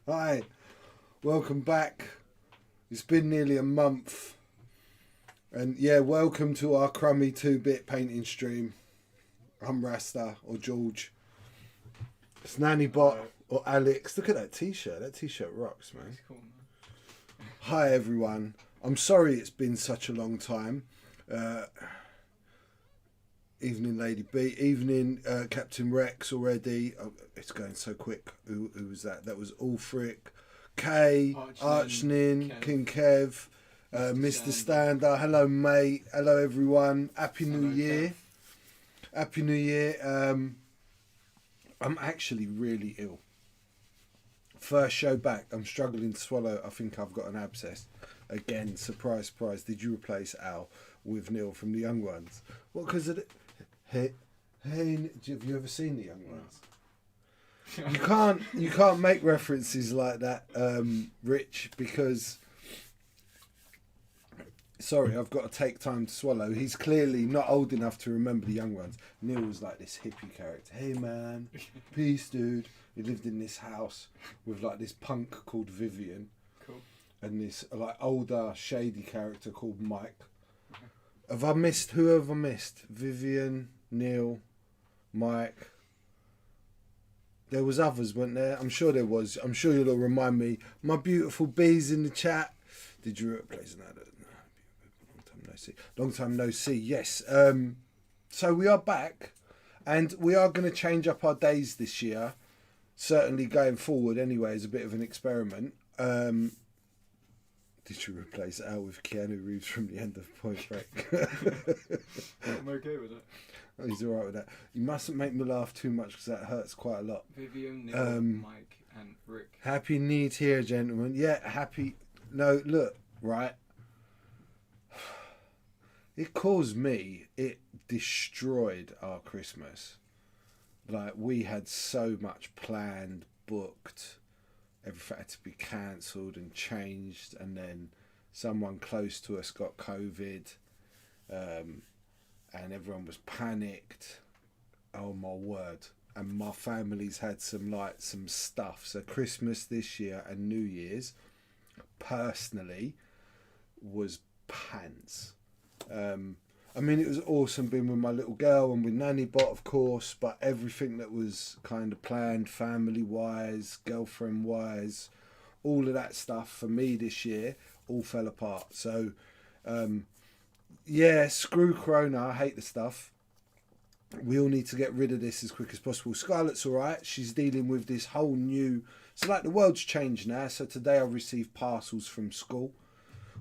Hi, welcome back. It's been nearly a month. And yeah, welcome to our crummy 2-bit painting stream. I'm Rasta or George. It's Nanny Bot or Alex. Look at that t-shirt. That t-shirt rocks, man. Cool, man. Hi, everyone. I'm sorry it's been such a long time. Evening, Lady B. Evening, Captain Rex already. Oh, it's going so quick. Who was that? That was Ulfric, Kay, Archnin, King Kev, Mr. Stander. Hello, mate. Hello, everyone. Happy New Year. Kev. Happy New Year. I'm actually really ill. First show back. I'm struggling to swallow. I think I've got an abscess. Again, surprise, surprise. Did you replace Al with Neil from The Young Ones? What, because of the... Hey, have you ever seen The Young Ones? You can't make references like that, Rich, because sorry, I've got to take time to swallow. He's clearly not old enough to remember The Young Ones. Neil was like this hippie character. Hey man, peace dude. He lived in this house with like this punk called Vivian. Cool. And this like older shady character called Mike. Have I missed? Who have I missed? Vivian, Neil, Mike. There was others, weren't there? I'm sure there was. I'm sure you'll all remind me. My beautiful bees in the chat. Did you replace that? Long time no see. Long time no see. Yes. So we are back, and we are going to change up our days this year. Certainly going forward, anyway, as a bit of an experiment. Did you replace Al with Keanu Reeves from the end of Point Break? I'm okay with it. Oh, he's alright with that. You mustn't make me laugh too much because that hurts quite a lot. Vivian, Neil, Mike, and Rick. Happy New Year, gentlemen. Yeah, happy. No, look, right. It caused me. It destroyed our Christmas. Like we had so much planned, booked. Everything had to be cancelled and changed, and then someone close to us got COVID, and everyone was panicked. Oh my word. And my family's had some stuff. So Christmas this year and New Year's, personally, was pants. I mean, it was awesome being with my little girl and with Nanny Bot, of course, but everything that was kind of planned, family-wise, girlfriend-wise, all of that stuff for me this year all fell apart. So, yeah, screw Corona. I hate the stuff. We all need to get rid of this as quick as possible. Scarlett's all right. She's dealing with this whole new... So, like, the world's changed now. So today I received parcels from school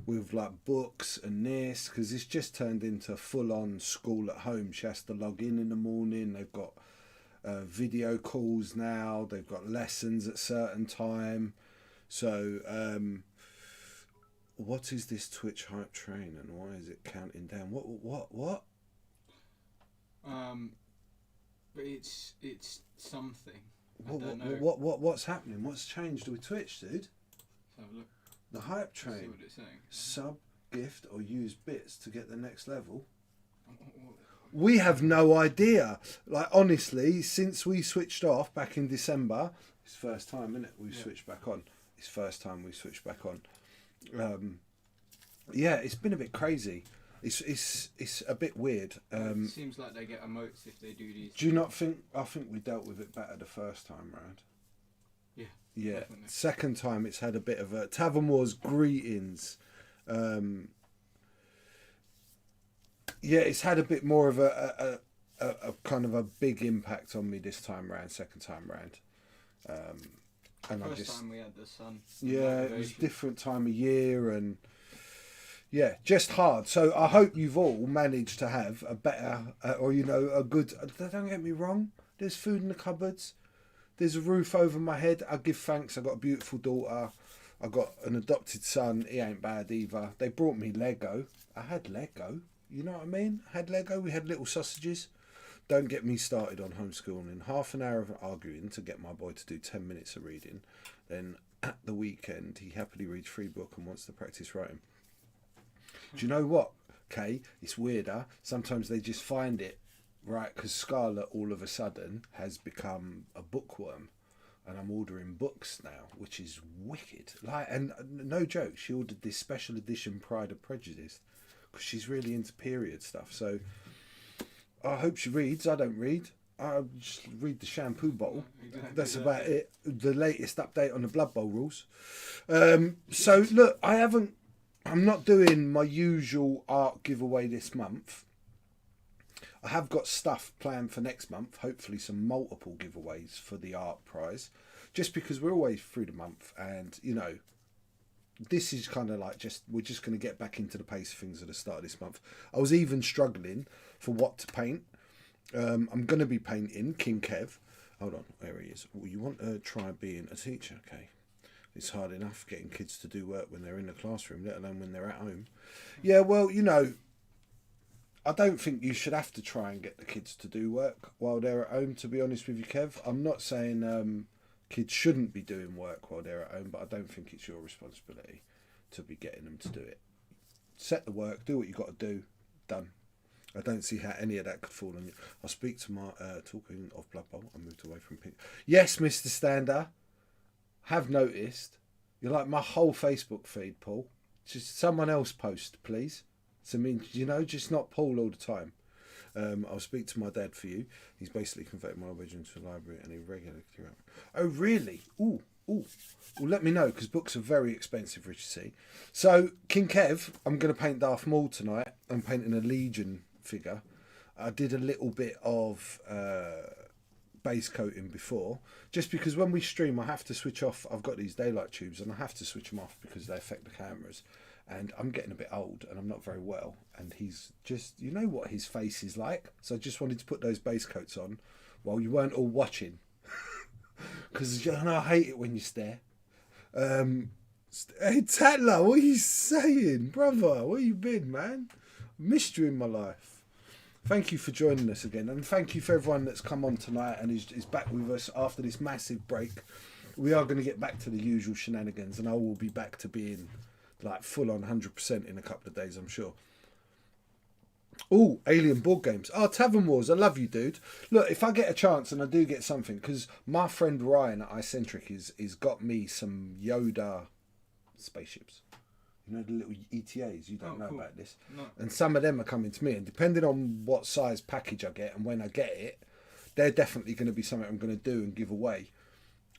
with like books and this, because it's just turned into full-on school at home. She has to log in the morning. They've got video calls now. They've got lessons at certain time. So what is this Twitch hype train and why is it counting down? What? But it's something. I don't know. What's happening? What's changed with Twitch, dude? Let's have a look. The hype See train. what it's saying. Sub, gift, or use bits to get the next level. We have no idea. Like, honestly, since we switched off back in December, it's first time, isn't it? We've switched back on. It's first time we switched back on. Yeah, it's been a bit crazy. It's a bit weird. It seems like they get emotes if they do these. Do you not think? I think we dealt with it better the first time round. Yeah, definitely. Second time it's had a bit of a... Tavern Wars greetings. Yeah, it's had a bit more of a kind of a big impact on me this time round, second time round. And First time we had the sun. Yeah, it was a different time of year and... Yeah, just hard. So I hope you've all managed to have a better, or, you know, a good... Don't get me wrong, there's food in the cupboards. There's a roof over my head. I give thanks. I got a beautiful daughter. I got an adopted son. He ain't bad either. They brought me Lego. I had Lego. You know what I mean? I had Lego. We had little sausages. Don't get me started on homeschooling. Half an hour of arguing to get my boy to do 10 minutes of reading. Then at the weekend, he happily reads free book and wants to practice writing. Do you know what, Kay? It's weirder. Sometimes they just find it. Right, because Scarlett all of a sudden has become a bookworm. and I'm ordering books now, which is wicked. Like, and no joke, she ordered this special edition Pride and Prejudice because she's really into period stuff. So I hope she reads. I don't read. I just read the shampoo bottle. That's about it. The latest update on the Blood Bowl rules. So look, I'm not doing my usual art giveaway this month. I have got stuff planned for next month, hopefully some multiple giveaways for the art prize, just because we're always through the month, and you know, this is kind of like we're just going to get back into the pace of things at the start of this month. I was even struggling for what to paint. I'm going to be painting King Kev. Hold on, there he is. Well, you want to try being a teacher, okay? It's hard enough getting kids to do work when they're in the classroom, let alone when they're at home. Yeah, well, you know, I don't think you should have to try and get the kids to do work while they're at home, to be honest with you, Kev. I'm not saying kids shouldn't be doing work while they're at home, but I don't think it's your responsibility to be getting them to do it. Set the work, do what you got to do, done. I don't see how any of that could fall on you. I'll speak to my, talking of Blood Bowl, I moved away from pink. Yes, Mr. Stander, have noticed, you're like my whole Facebook feed, Paul. Just someone else post, please. So, I mean, you know, just not Paul all the time. I'll speak to my dad for you. He's basically converted my bedroom to a library and he regularly... Oh, really? Ooh. Well, let me know, because books are very expensive, Richard C. So, King Kev, I'm going to paint Darth Maul tonight. I'm painting a Legion figure. I did a little bit of base coating before, just because when we stream, I have to switch off. I've got these daylight tubes and I have to switch them off because they affect the cameras. And I'm getting a bit old and I'm not very well. And he's just, you know what his face is like. So I just wanted to put those base coats on while you weren't all watching. Because you know, I hate it when you stare. Hey, Tatler, what are you saying? Brother, where you been, man? Missed you in my life. Thank you for joining us again. And thank you for everyone that's come on tonight and is back with us after this massive break. We are going to get back to the usual shenanigans and I will be back to being... like full on 100% in a couple of days, I'm sure. Oh, Alien board games. Oh, Tavern Wars. I love you, dude. Look, if I get a chance and I do get something, because my friend Ryan at iCentric is got me some Yoda spaceships. You know, the little ETAs. You don't know cool. about this. No. And some of them are coming to me. And depending on what size package I get and when I get it, they're definitely going to be something I'm going to do and give away.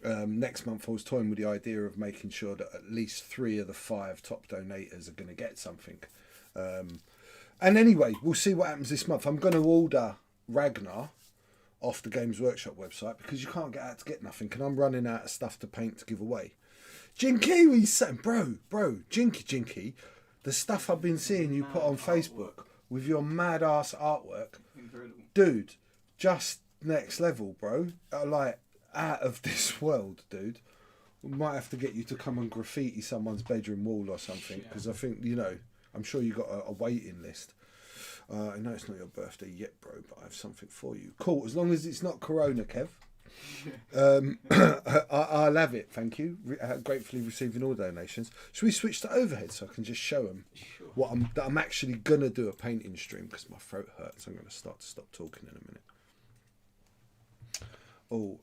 Next month I was toying with the idea of making sure that at least 3 of the 5 top donators are going to get something. And anyway, we'll see what happens this month. I'm going to order Ragnar off the Games Workshop website because you can't get out to get nothing. And I'm running out of stuff to paint to give away. Jinky, what are you saying? Bro, Jinky, the stuff I've been seeing you put on Facebook with your mad ass artwork. Incredible. Dude, just next level, bro. Like, out of this world, dude. We might have to get you to come and graffiti someone's bedroom wall or something, because I think, you know, I'm sure you got a waiting list. I know it's not your birthday yet, bro, but I have something for you. Cool, as long as it's not Corona, Kev. I'll have it, thank you. Gratefully receiving all donations. Should we switch to overhead so I can just show them what I'm actually going to do a painting stream, because my throat hurts. I'm going to stop talking in a minute. Oh,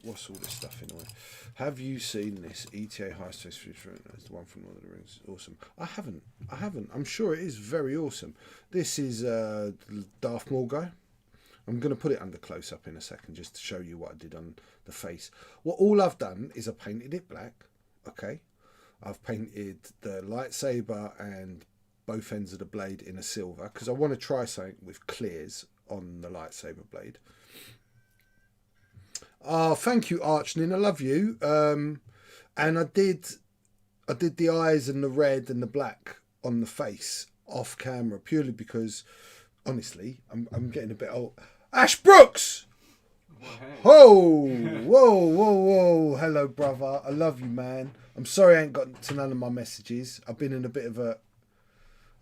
what's all this stuff in a way? Have you seen this ETA high stress future? It's the one from Lord of the Rings. Awesome. I haven't. I'm sure it is very awesome. This is Darth Maul guy. I'm going to put it under close up in a second just to show you what I did on the face. Well, all I've done is I painted it black. Okay. I've painted the lightsaber and both ends of the blade in a silver because I want to try something with clears on the lightsaber blade. Oh, thank you, Archnin. I love you. And I did the eyes and the red and the black on the face off camera purely because, honestly, I'm getting a bit old. Ash Brooks! Whoa. Hello, brother. I love you, man. I'm sorry I ain't got to none of my messages. I've been in a bit of a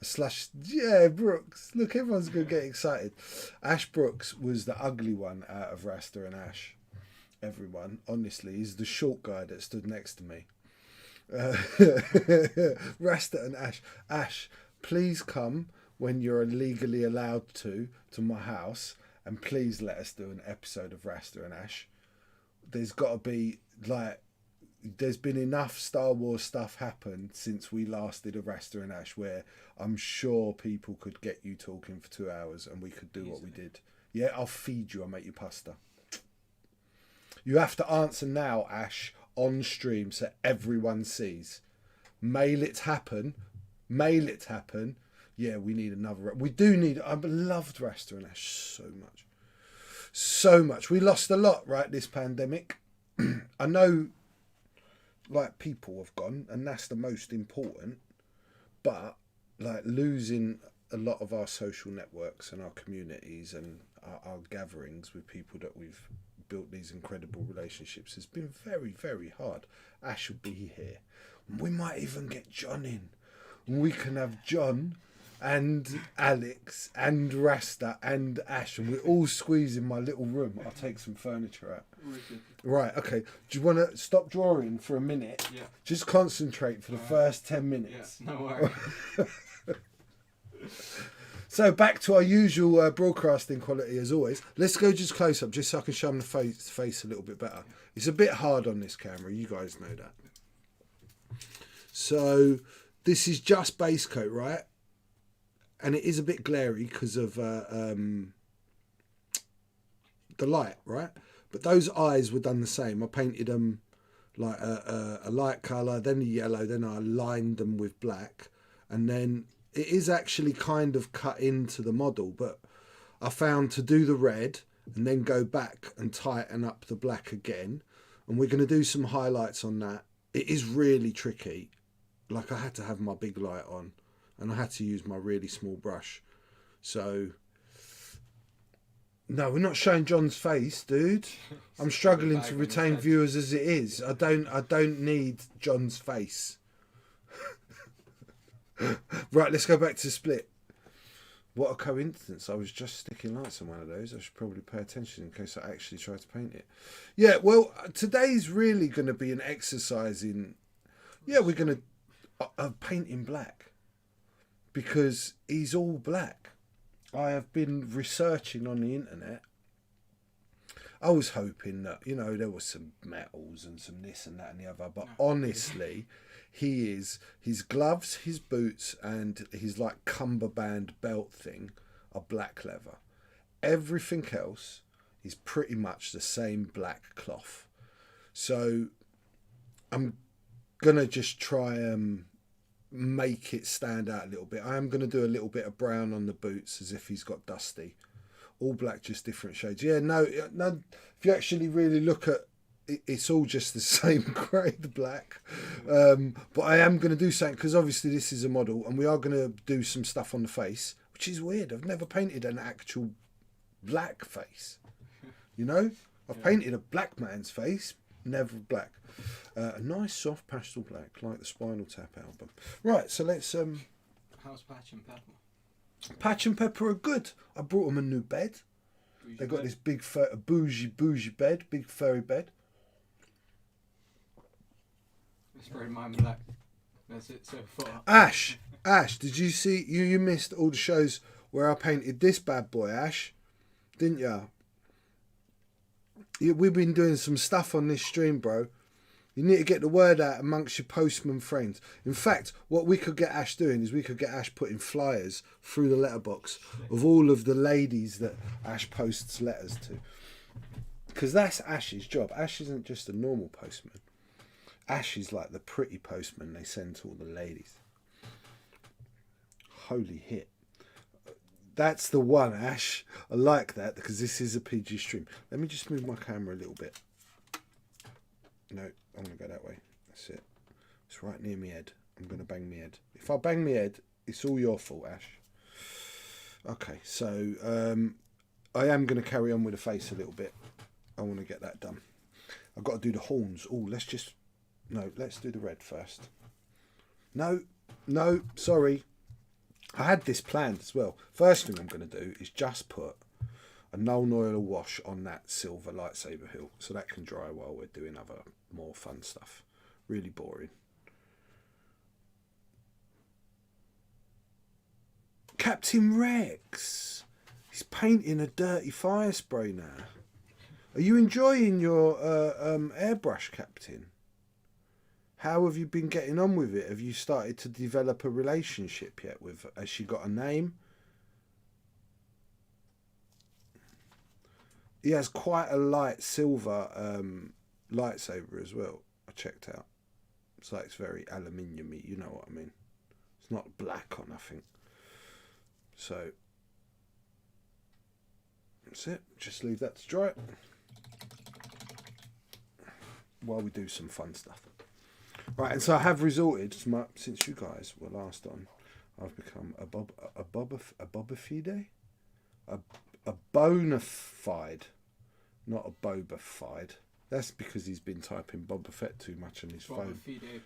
slash. Yeah, Brooks. Look, everyone's going to get excited. Ash Brooks was the ugly one out of Rasta and Ash. Everyone, honestly, he's the short guy that stood next to me. Rasta and Ash, please come when you're legally allowed to my house, and please let us do an episode of Rasta and Ash. there's got to be like, there's been enough Star Wars stuff happen since we last did a Rasta and Ash where I'm sure people could get you talking for 2 hours and we could do what we did. Yeah, I'll feed you. I'll make you pasta. You have to answer now, Ash, on stream so everyone sees. Mail it happen. Mail it happen. Yeah, we need another. We do need. I loved Rasta and Ash so much. So much. We lost a lot, right, this pandemic. I know, like, people have gone, and that's the most important. But, like, losing a lot of our social networks and our communities and our gatherings with people that we've built these incredible relationships has been very, very hard. Ash will be here. We might even get John in. We can have John and Alex and Rasta and Ash, and we're all squeezed in my little room. I'll take some furniture out. Right, okay. Do you want to stop drawing for a minute? Yeah. Just concentrate for the first 10 minutes. Yeah, no worries. So back to our usual broadcasting quality as always. Let's go just close up, just so I can show them the face a little bit better. It's a bit hard on this camera, you guys know that. So this is just base coat, right? And it is a bit glary because of the light, right? But those eyes were done the same. I painted them like a light colour, then a yellow, then I lined them with black. And then it is actually kind of cut into the model, but I found to do the red and then go back and tighten up the black again. And we're going to do some highlights on that. It is really tricky. Like, I had to have my big light on and I had to use my really small brush. So, no, we're not showing John's face, dude. I'm struggling to retain viewers as it is. I don't need John's face. Right, let's go back to Split. What a coincidence. I was just sticking lights on one of those. I should probably pay attention in case I actually try to paint it. Yeah, well, today's really going to be an exercise in... Yeah, we're going to paint in black. Because he's all black. I have been researching on the internet. I was hoping that, you know, there was some metals and some this and that and the other. But honestly... his gloves, his boots, and his like cummerbund belt thing are black leather. Everything else is pretty much the same black cloth. So I'm gonna just try and make it stand out a little bit. I am gonna do a little bit of brown on the boots as if he's got dusty. All black, just different shades. Yeah, no. If you actually really look at, it's all just the same grade black. But I am going to do something because obviously this is a model and we are going to do some stuff on the face, which is weird. I've never painted an actual black face. You know, I've painted a black man's face, never black. A nice soft pastel black, like the Spinal Tap album. Right, so let's... How's Patch and Pepper? Patch and Pepper are good. I brought them a new bed. They got this big bougie bed, big furry bed. Sprayed mine black. That's it so far. Ash, did you see? You missed all the shows where I painted this bad boy, Ash, didn't you? We've been doing some stuff on this stream, bro. You need to get the word out amongst your postman friends. In fact, what we could get Ash doing is we could get Ash putting flyers through the letterbox of all of the ladies that Ash posts letters to. Because that's Ash's job. Ash isn't just a normal postman. Ash is like the pretty postman they send to all the ladies. Holy hit. That's the one, Ash. I like that because this is a PG stream. Let me just move my camera a little bit. No, I'm going to go that way. That's it. It's right near my head. I'm going to bang my head. If I bang my head, it's all your fault, Ash. Okay, so I am going to carry on with the face a little bit. I want to get that done. I've got to do the horns. Oh, let's just... No, let's do the red first. No, sorry. I had this planned as well. First thing I'm going to do is just put a Nuln Oil wash on that silver lightsaber hilt so that can dry while we're doing other more fun stuff. Really boring. Captain Rex. He's painting a dirty fire spray now. Are you enjoying your airbrush, Captain? How have you been getting on with it? Have you started to develop a relationship yet with her? Has she got a name? He has quite a light silver lightsaber as well. I checked out. It's like it's very aluminium-y, you know what I mean. It's not black or nothing. So that's it. Just leave that to dry while we do some fun stuff. Right, and so I have resorted to my, since you guys were last on, I've become a Boba Fide? A bona fide, not a Boba Fide. That's because he's been typing Boba Fett too much on his phone. Boba Fide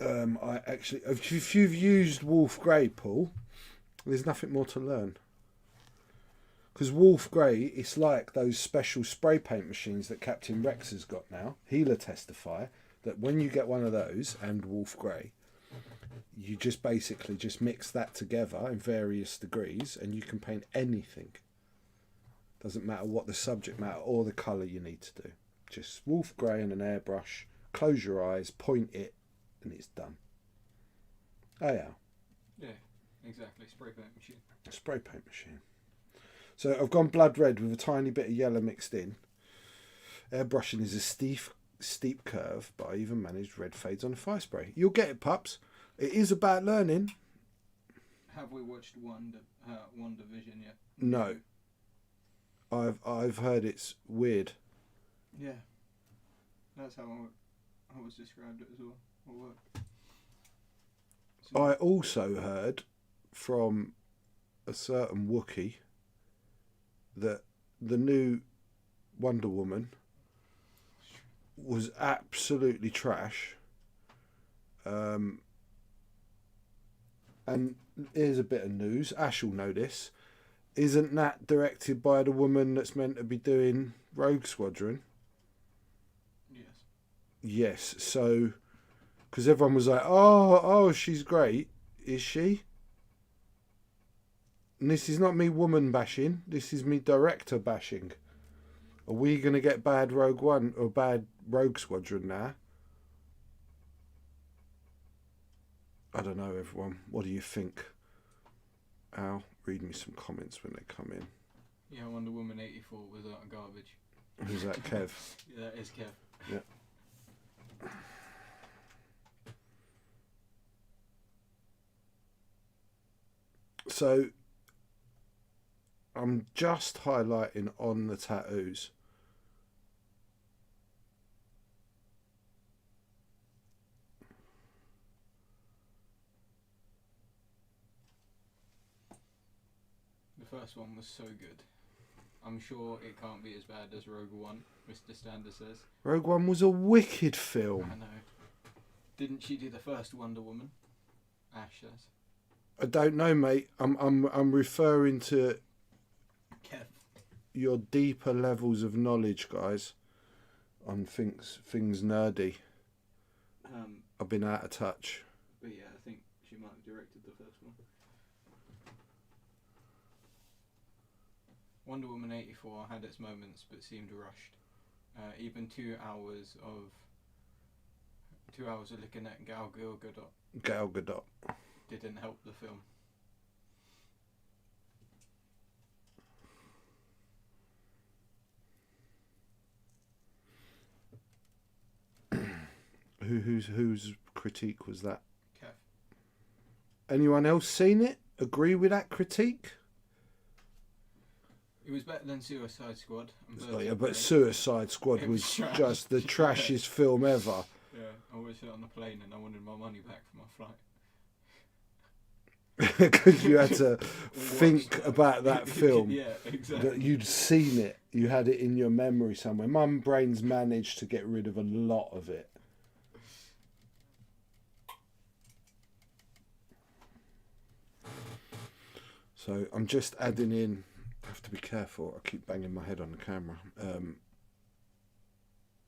painter. I actually, if you've used Wolf Grey, Paul, there's nothing more to learn. Because Wolf Grey, it's like those special spray paint machines that Captain Rex has got now. He'll testify that when you get one of those and Wolf Grey, you just basically just mix that together in various degrees and you can paint anything. Doesn't matter what the subject matter or the colour you need to do. Just Wolf Grey and an airbrush, close your eyes, point it, and it's done. Oh yeah. Yeah, exactly. Spray paint machine. A spray paint machine. So I've gone blood red with a tiny bit of yellow mixed in. Airbrushing is a steep curve, but I even managed red fades on a fire spray. You'll get it, pups. It is about learning. Have we watched WandaVision yet? No. I've heard it's weird. Yeah. That's how I was described it as well. What worked. So, I also heard from a certain Wookiee that the new Wonder Woman was absolutely trash. And here's a bit of news. Ash will know this. Isn't that directed by the woman that's meant to be doing Rogue Squadron? yes. Yes. So, because everyone was like, oh, she's great. Is she? And this is not me woman bashing. This is me director bashing. Are we going to get bad Rogue One or bad Rogue Squadron now? I don't know, everyone. What do you think? Al, read me some comments when they come in. Yeah, Wonder Woman 84 was garbage. Who's that, Kev? Yeah, that is Kev. Yeah. So, I'm just highlighting on the tattoos. The first one was so good. I'm sure it can't be as bad as Rogue One, Mr. Stander says. Rogue One was a wicked film. I know. Didn't she do the first Wonder Woman? Ash says. I don't know, mate. I'm referring to Kev. your deeper levels of knowledge, guys, on things nerdy. I've been out of touch. But yeah, I think she might have directed the first one. Wonder Woman 84 had its moments but seemed rushed. Even 2 hours of looking at Gal Gadot. didn't help the film. Whose critique was that? Kev. Anyone else seen it? Agree with that critique? It was better than Suicide Squad. Oh, yeah, but Suicide Squad It was was trash. just the trashiest film ever. Yeah, I watched it on the plane and I wanted my money back for my flight. Because you had to think about that film. Yeah, exactly. That you'd seen it. You had it in your memory somewhere. My brain's managed to get rid of a lot of it. So I'm just adding in, I have to be careful, I keep banging my head on the camera,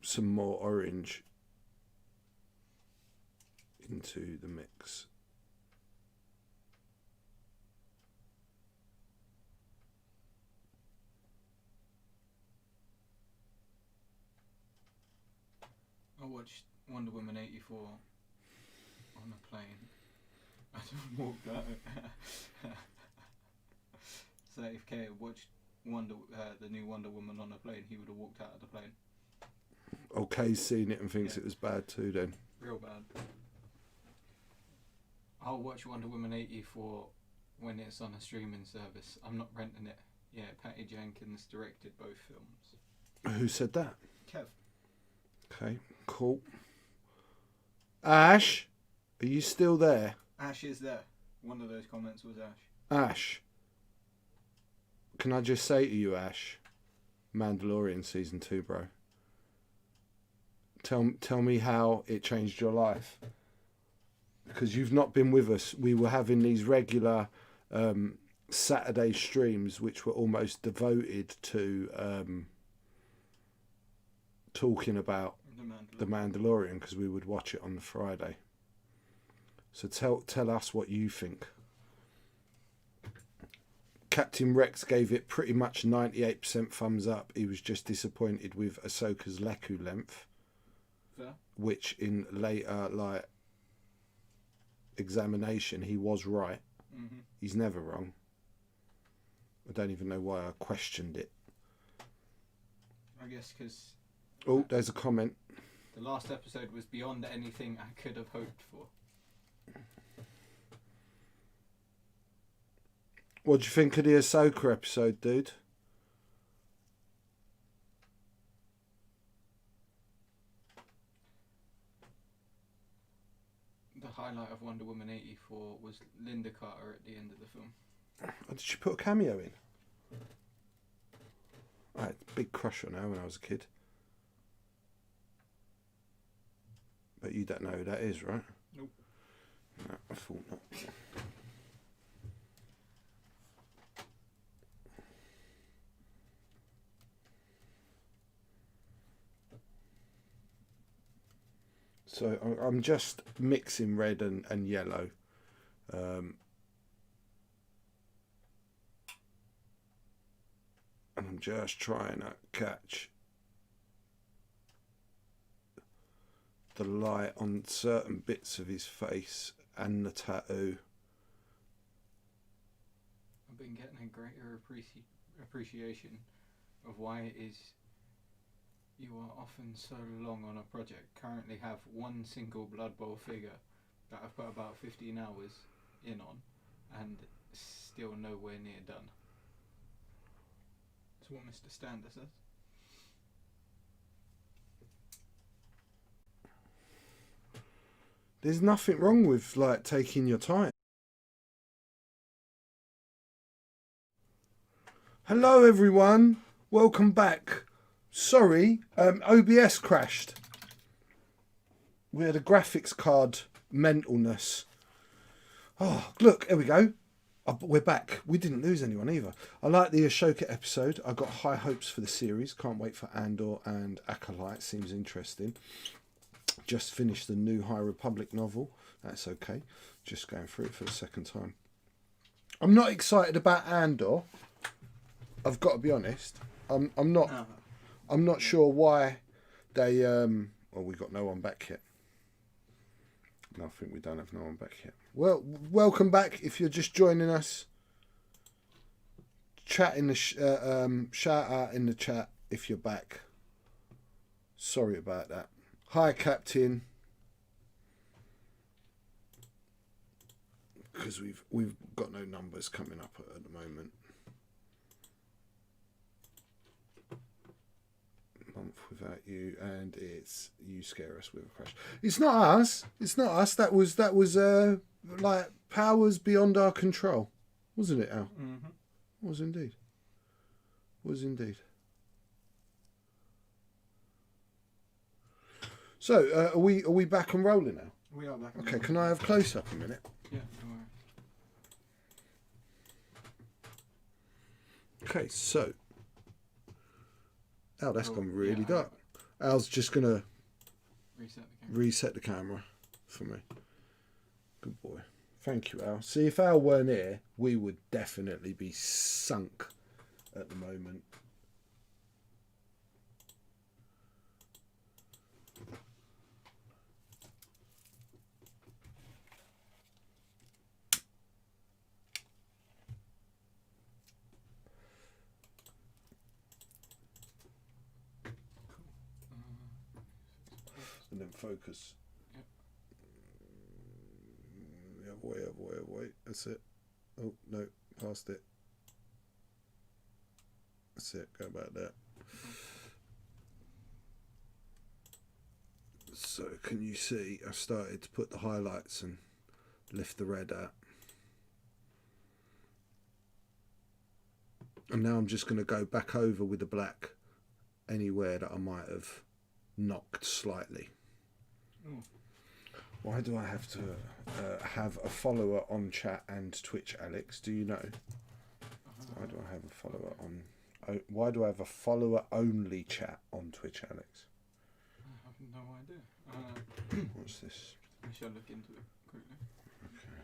some more orange into the mix. watched Wonder Woman 84 on a plane. I just walked out. So if Kay had watched the new Wonder Woman on a plane, he would have walked out of the plane. Kay's seen it and thinks it was bad too then. Real bad. I'll watch Wonder Woman 84 when it's on a streaming service. I'm not renting it. Yeah, Patty Jenkins directed both films. Who said that? Kev. Okay, cool. Ash, are you still there? Ash is there. One of those comments was Ash. Ash, can I just say to you, Ash, Mandalorian season 2, bro. Tell me how it changed your life. Because you've not been with us. We were having these regular Saturday streams, which were almost devoted to talking about the Mandalorian, because we would watch it on the Friday. So tell us what you think. Captain Rex gave it pretty much 98% thumbs up. He was just disappointed with Ahsoka's Leku length. Fair. Which in later examination he was right. Mm-hmm. He's never wrong. I don't even know why I questioned it. I guess because... Oh, there's a comment. The last episode was beyond anything I could have hoped for. What do you think of the Ahsoka episode, dude? The highlight of Wonder Woman 84 was Linda Carter at the end of the film. Oh, did she put a cameo in? I had a big crush on her when I was a kid. But you don't know who that is, right? Nope. No, I thought not. So I'm just mixing red and yellow. And I'm just trying to catch the light on certain bits of his face and the tattoo. I've been getting a greater appreciation of why it is you are often so long on a project. Currently have one single Blood Bowl figure that I've put about 15 hours in on and still nowhere near done. That's what Mr. Stander says. There's nothing wrong with like taking your time. Hello everyone, welcome back. Sorry, OBS crashed. We had a graphics card mentalness. Oh, look, here we go. We're back. We didn't lose anyone either. I like the Ashoka episode. I got high hopes for the series. Can't wait for Andor and Acolyte. Seems interesting. Just finished the new High Republic novel. That's okay. Just going through it for the second time. I'm not excited about Andor. I've got to be honest. I'm not. Oh. I'm not sure why they. Well, we got no one back yet. No, I think we don't have no one back yet. Well, welcome back. If you're just joining us, chat in the shout out in the chat if you're back. Sorry about that. Hi, Captain. Because we've got no numbers coming up at the moment. Month without you, and it's you scare us with a crash. It's not us. It's not us. That was like powers beyond our control, wasn't it, Al? Mm-hmm. Was indeed. Was indeed. So, are we back and rolling now? We are back. Okay. Can I have close up a minute? Yeah. Don't worry. Okay. So. Oh, that's gone really yeah, dark. Al's just going to Reset the camera. reset the camera for me. Good boy. Thank you, Al. See, if Al weren't here, we would definitely be sunk at the moment. and then focus. Yep. Wait. That's it. Oh, no, past it. That's it, go back there. So, can you see, I've started to put the highlights and lift the red out. And now I'm just going to go back over with the black anywhere that I might have knocked slightly. Ooh. Why do I have to have a follower on chat and Twitch, Alex? Do you know? Why do I have a follower on... Why do I have a follower only chat on Twitch, Alex? I have no idea. What's this? I shall look into it quickly. Okay.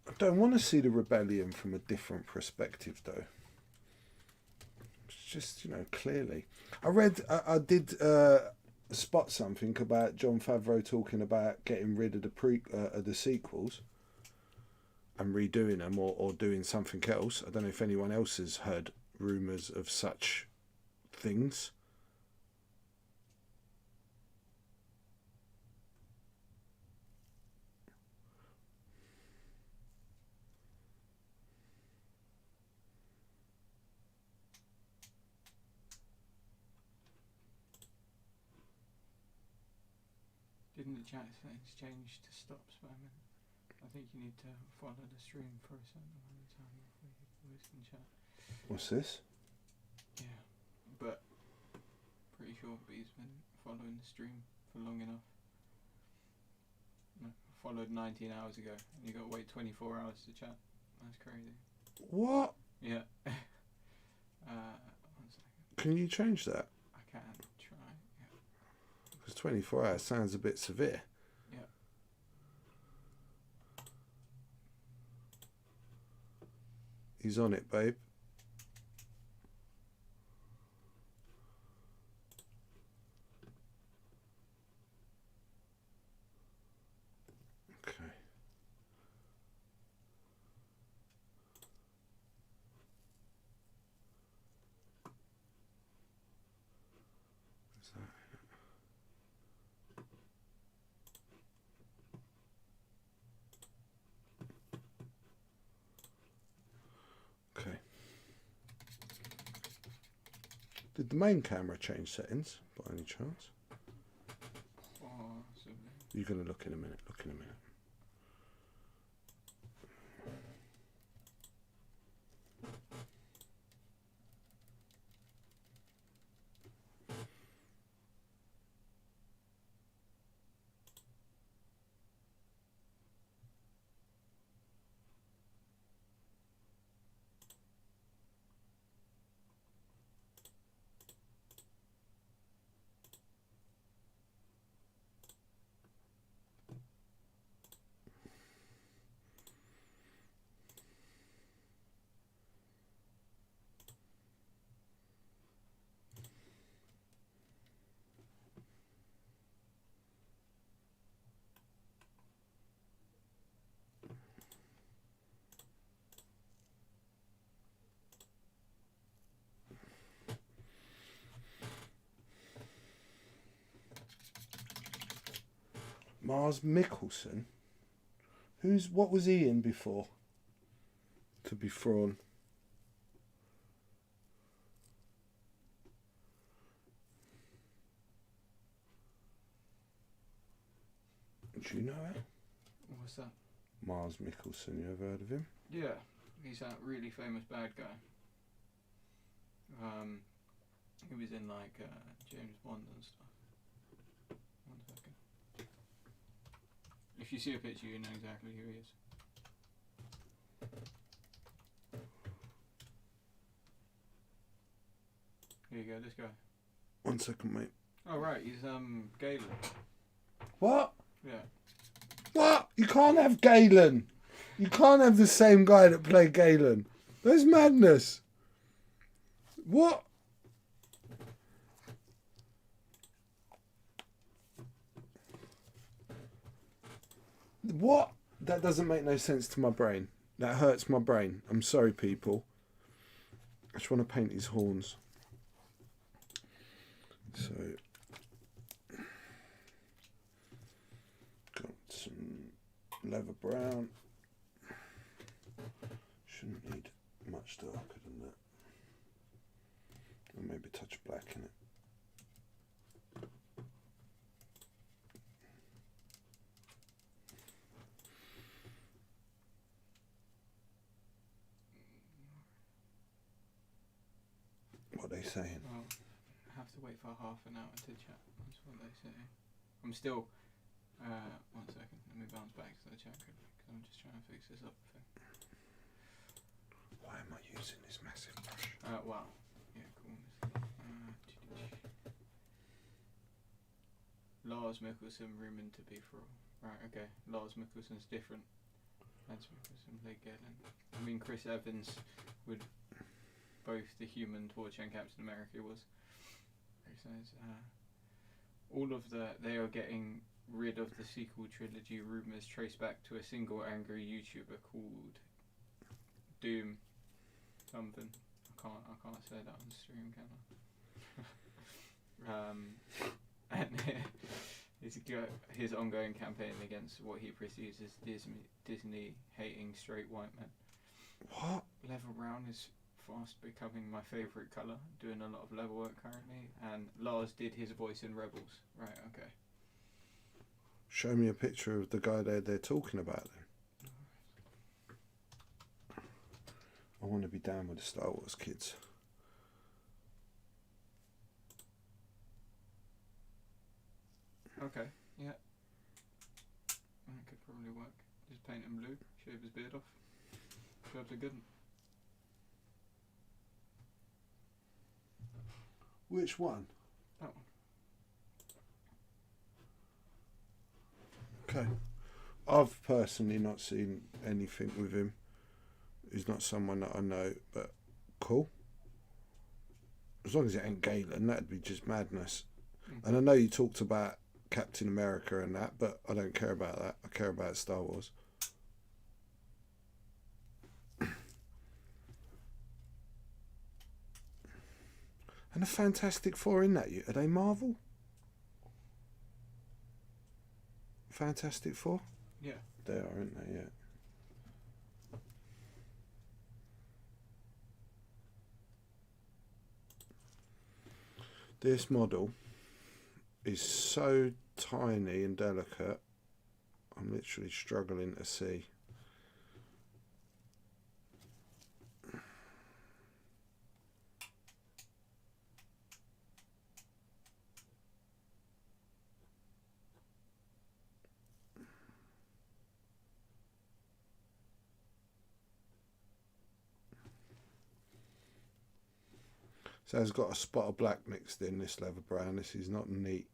I don't want to see the rebellion from a different perspective, though. It's just, clearly. I did spot something about Jon Favreau talking about getting rid of the sequels and redoing them or doing something else. I don't know if anyone else has heard rumours of such things. Didn't the chat settings change to stop spamming? I think you need to follow the stream for a certain amount of time before you voice in chat. What's this? Yeah, but pretty sure B's been following the stream for long enough. No, followed 19 hours ago, and you got to wait 24 hours to chat. That's crazy. What? Yeah. 1 second. Can you change that? I can try. Yeah. Because 24 hours sounds a bit severe. Yeah. He's on it, babe. Okay. Is that okay. Did the main camera change settings by any chance? Possibly. You're going to look in a minute. Mars Mikkelsen? What was he in before? To be Thrawn. Do you know him? What's that? Mars Mikkelsen, you ever heard of him? Yeah, he's that really famous bad guy. He was in James Bond and stuff. 1 second. If you see a picture, you know exactly who he is. Here you go, this guy. 1 second, mate. Oh right, he's Galen. What? Yeah. What? You can't have Galen. You can't have the same guy that played Galen. That's madness. What? What? That doesn't make no sense to my brain. That hurts my brain. I'm sorry, people. I just want to paint his horns. So, got some leather brown. Shouldn't need much darker than that. And maybe a touch of black in it. What are they saying? Well, I have to wait for half an hour to chat. That's what they say. I'm still. 1 second. Let me bounce back to the chat quickly because I'm just trying to fix this up thing. Why am I using this massive brush? Wow. Yeah, cool. Lars Mikkelsen rumored to be for. Right. Okay. Lars Mikkelsen's different. Mads Mikkelsen played Galen. I mean, Chris Evans would. Both the Human Torch and Captain America was. It says, all of they are getting rid of the sequel trilogy rumors traced back to a single angry YouTuber called Doom something. I can't say that on stream, can I? And his ongoing campaign against what he perceives as Disney hating straight white men. What? Leather brown is fast becoming my favourite colour, doing a lot of leather work currently, and Lars did his voice in Rebels. Right, okay. Show me a picture of the guy they're talking about then. I want to be down with the Star Wars kids. Okay, yeah. That could probably work. Just paint him blue, shave his beard off. Jobs are good. Which one? That one. Okay. I've personally not seen anything with him. He's not someone that I know, but cool. As long as it ain't Galen, that'd be just madness. Mm-hmm. And I know you talked about Captain America and that, but I don't care about that. I care about Star Wars. And the Fantastic Four in that, are they Marvel? Fantastic Four? Yeah. They are, aren't they? Yeah. This model is so tiny and delicate, I'm literally struggling to see. So it's got a spot of black mixed in, this leather brown. This is not neat.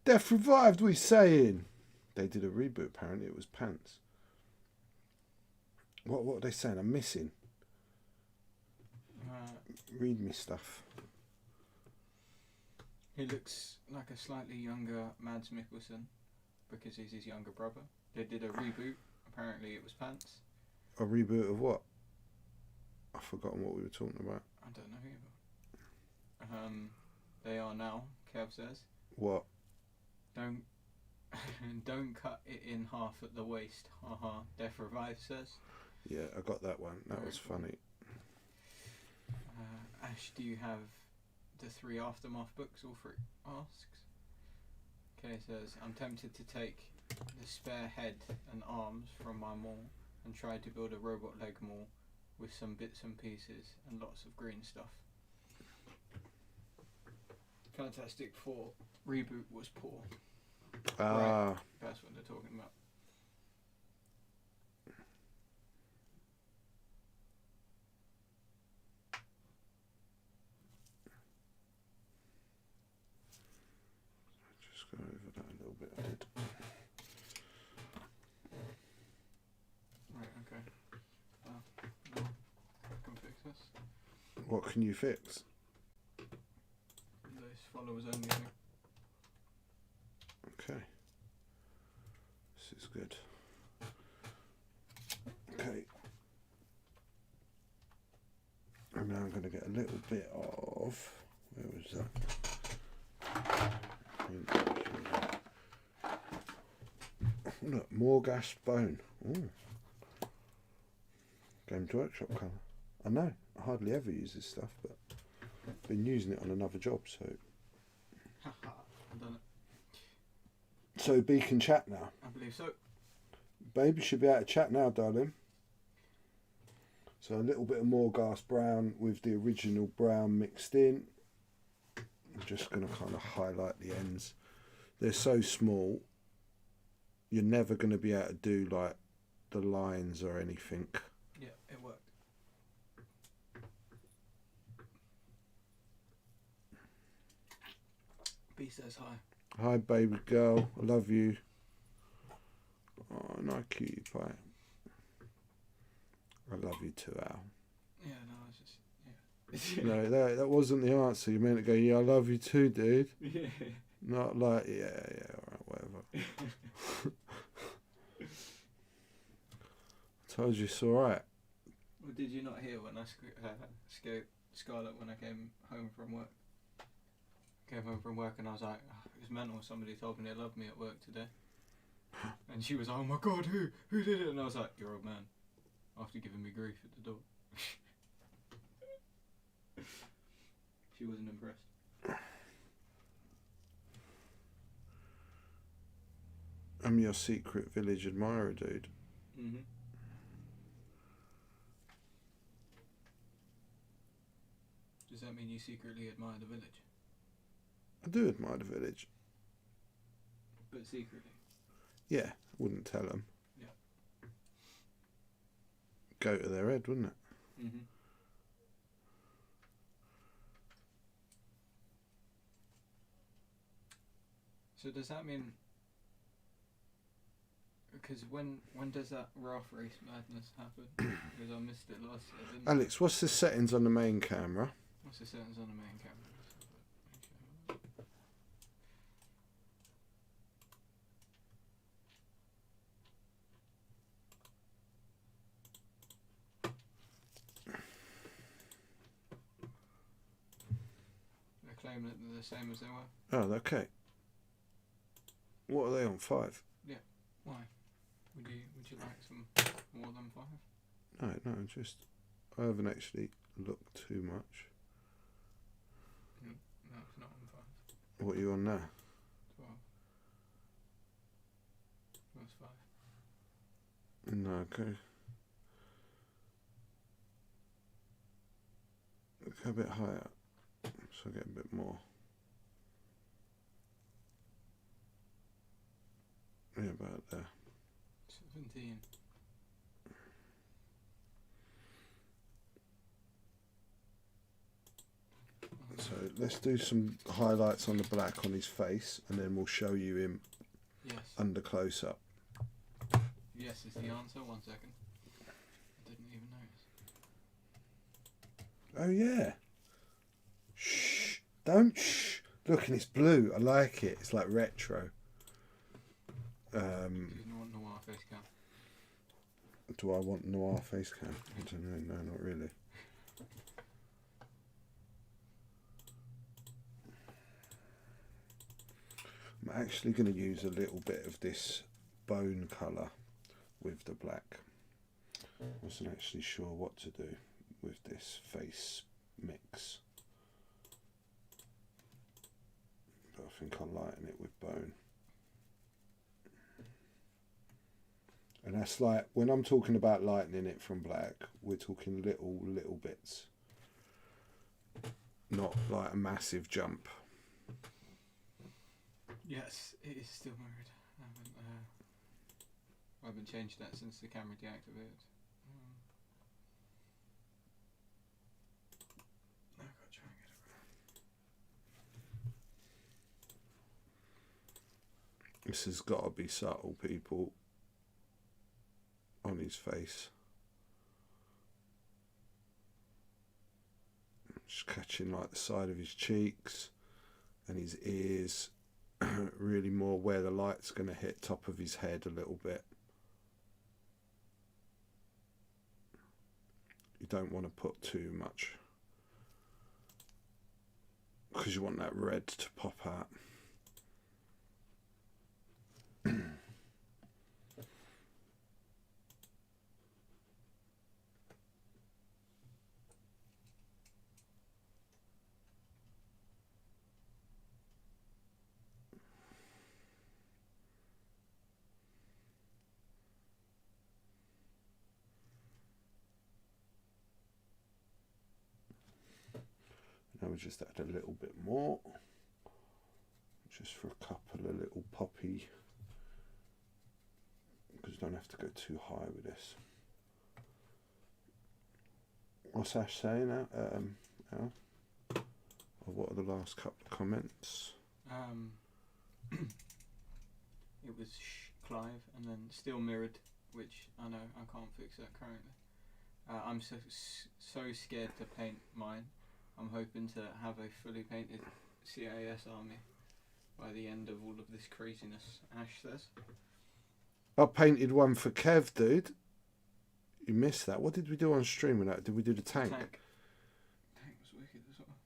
Death revived, we saying. They did a reboot, apparently it was pants. What are they saying? I'm missing. Read me stuff. He looks like a slightly younger Mads Mikkelsen because he's his younger brother. They did a reboot. Apparently it was pants. A reboot of what? I've forgotten what we were talking about. I don't know either. They are now, Kev says. What? Don't cut it in half at the waist. Haha. Death Revive says. Yeah, I got that one. That was funny. Ash, do you have the 3 Aftermath books? All 3 asks. Okay, says, I'm tempted to take the spare head and arms from my mall and try to build a robot leg mall with some bits and pieces and lots of green stuff. Fantastic Four reboot was poor. Right, that's what they're talking about. Just go over that a little bit. I did. Right, okay. No, I can fix this. What can you fix? This followers only thing. Okay. This is good. now I'm going to get a little bit of, where was that? Look, more gas bone. Ooh. Games Workshop colour. I know, I hardly ever use this stuff, but I've been using it on another job, so. I've done it. So B can chat now. I believe so. Baby should be able to chat now, darling. So a little bit of more gas brown with the original brown mixed in. I'm just going to kind of highlight the ends. They're so small, you're never going to be able to do like the lines or anything. Yeah, it worked. B says hi. Hi, baby girl. I love you. Oh, no, cutie pie. I love you too, Al. Yeah, no, I was just, yeah. No, that wasn't the answer. You meant to go, yeah, I love you too, dude. Yeah. Not like, yeah, alright, whatever. I told you it's alright. Well, did you not hear when I scared Scarlett when I came home from work? Came home from work and I was like, oh, it was mental. Somebody told me they loved me at work today. And she was like, oh my god, who did it? And I was like, your old man. After giving me grief at the door. She wasn't impressed. I'm your secret village admirer, dude. Mm-hmm. Does that mean you secretly admire the village? I do admire the village. But secretly? Yeah, wouldn't tell them. Yeah. Go to their head, wouldn't it? Mm-hmm. So does that mean... Because when does that Ralph race madness happen? Because I missed it last year, didn't I? Alex, what's the settings on the main camera? What's the settings on the main camera? They claim that they're the same as they were. Oh, okay. What are they on? 5? Why? Would you like some more than 5? No, just I haven't actually looked too much. No, it's not on 5. What are you on now? 12. That's 5. No, okay. Look a bit higher, so I get a bit more. Yeah, about there. 17. So let's do some highlights on the black on his face, and then we'll show you him Yes. under close up. Yes is the answer. 1 second. I didn't even notice. Oh yeah. Shh! Don't shh. Look, and it's blue. I like it. It's like retro. Do you want noir face cam? Do I want noir face cam? I don't know. No, not really. I'm actually going to use a little bit of this bone colour with the black. I wasn't actually sure what to do with this face mix, but I think I'll lighten it with bone. And that's like, when I'm talking about lightening it from black, we're talking little bits, not like a massive jump. Yes, it is still mirrored. I haven't changed that since the camera deactivated. I've got to try and get it right. This has got to be subtle, people, on his face. Just catching like the side of his cheeks and his ears, really more where the light's going to hit top of his head a little bit. You don't want to put too much because you want that red to pop out. Now we just add a little bit more, just for a couple of little poppy, because you don't have to go too high with this. What's Ash saying? Al? Or what are the last couple of comments? It was Clive, and then still mirrored, which I know I can't fix that currently. I'm so scared to paint mine. I'm hoping to have a fully painted CIS army by the end of all of this craziness, Ash says. I painted one for Kev, dude. You missed that. What did we do on stream with that? Did we do the tank? Tank was wicked as well.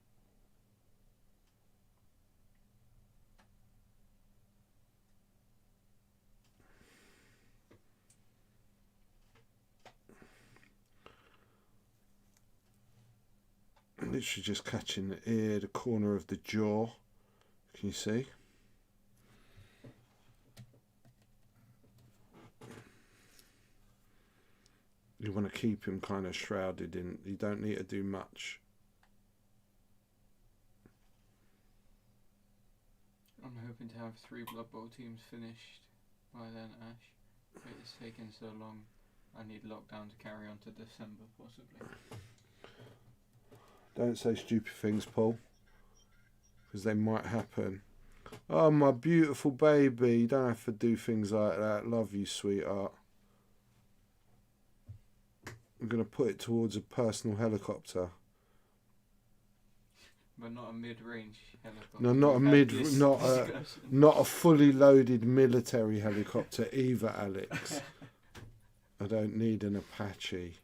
Literally just catching the ear, the corner of the jaw. Can you see? You want to keep him kind of shrouded in. You don't need to do much. I'm hoping to have 3 Blood Bowl teams finished by then, Ash. But it's taken so long. I need lockdown to carry on to December, possibly. Don't say stupid things, Paul, because they might happen. Oh, my beautiful baby. You don't have to do things like that. Love you, sweetheart. I'm going to put it towards a personal helicopter. But not a mid-range helicopter. No, not a fully loaded military helicopter either, Alex. I don't need an Apache.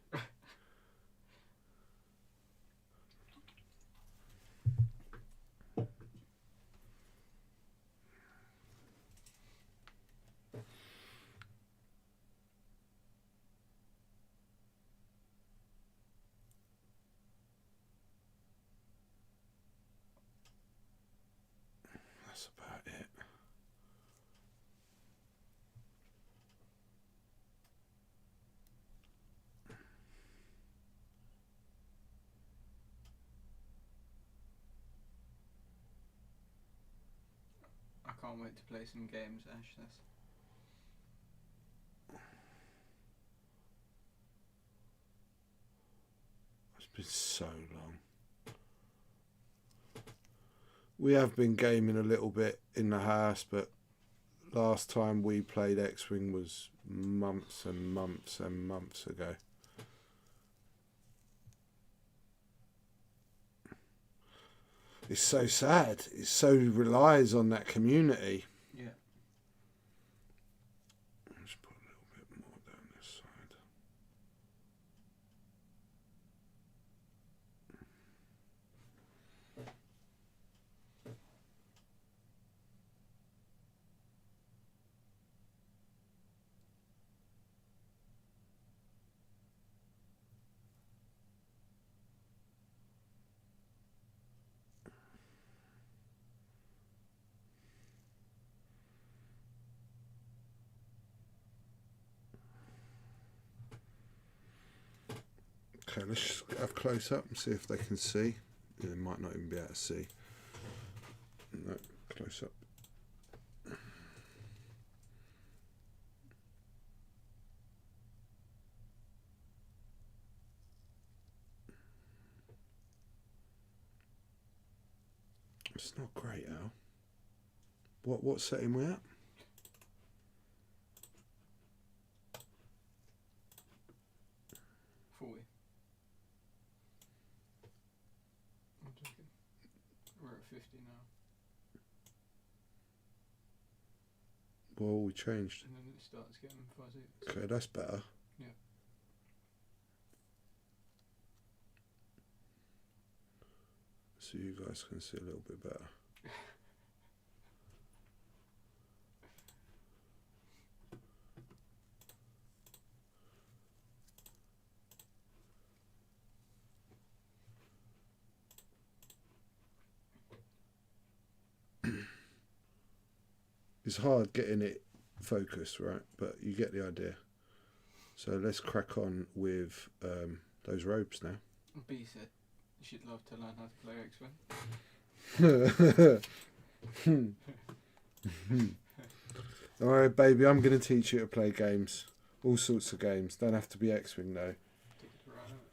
That's about it. I can't wait to play some games, Ash says. It's been so long. We have been gaming a little bit in the house, but last time we played X-Wing was months and months and months ago. It's so sad. It so relies on that community. Yeah. Let's put a little bit more down this side. Okay, let's just have close up and see if they can see. Yeah, they might not even be able to see. No, close up. It's not great, Al. What setting we at? We're at 50 now. Well, we changed. And then it starts getting fuzzy. Okay, that's better. Yeah. Let's so you guys can see a little bit better. It's hard getting it focused, right? But you get the idea. So let's crack on with those robes now. B said she'd love to learn how to play X-Wing. All right, baby, I'm going to teach you to play games. All sorts of games. Don't have to be X-Wing, though.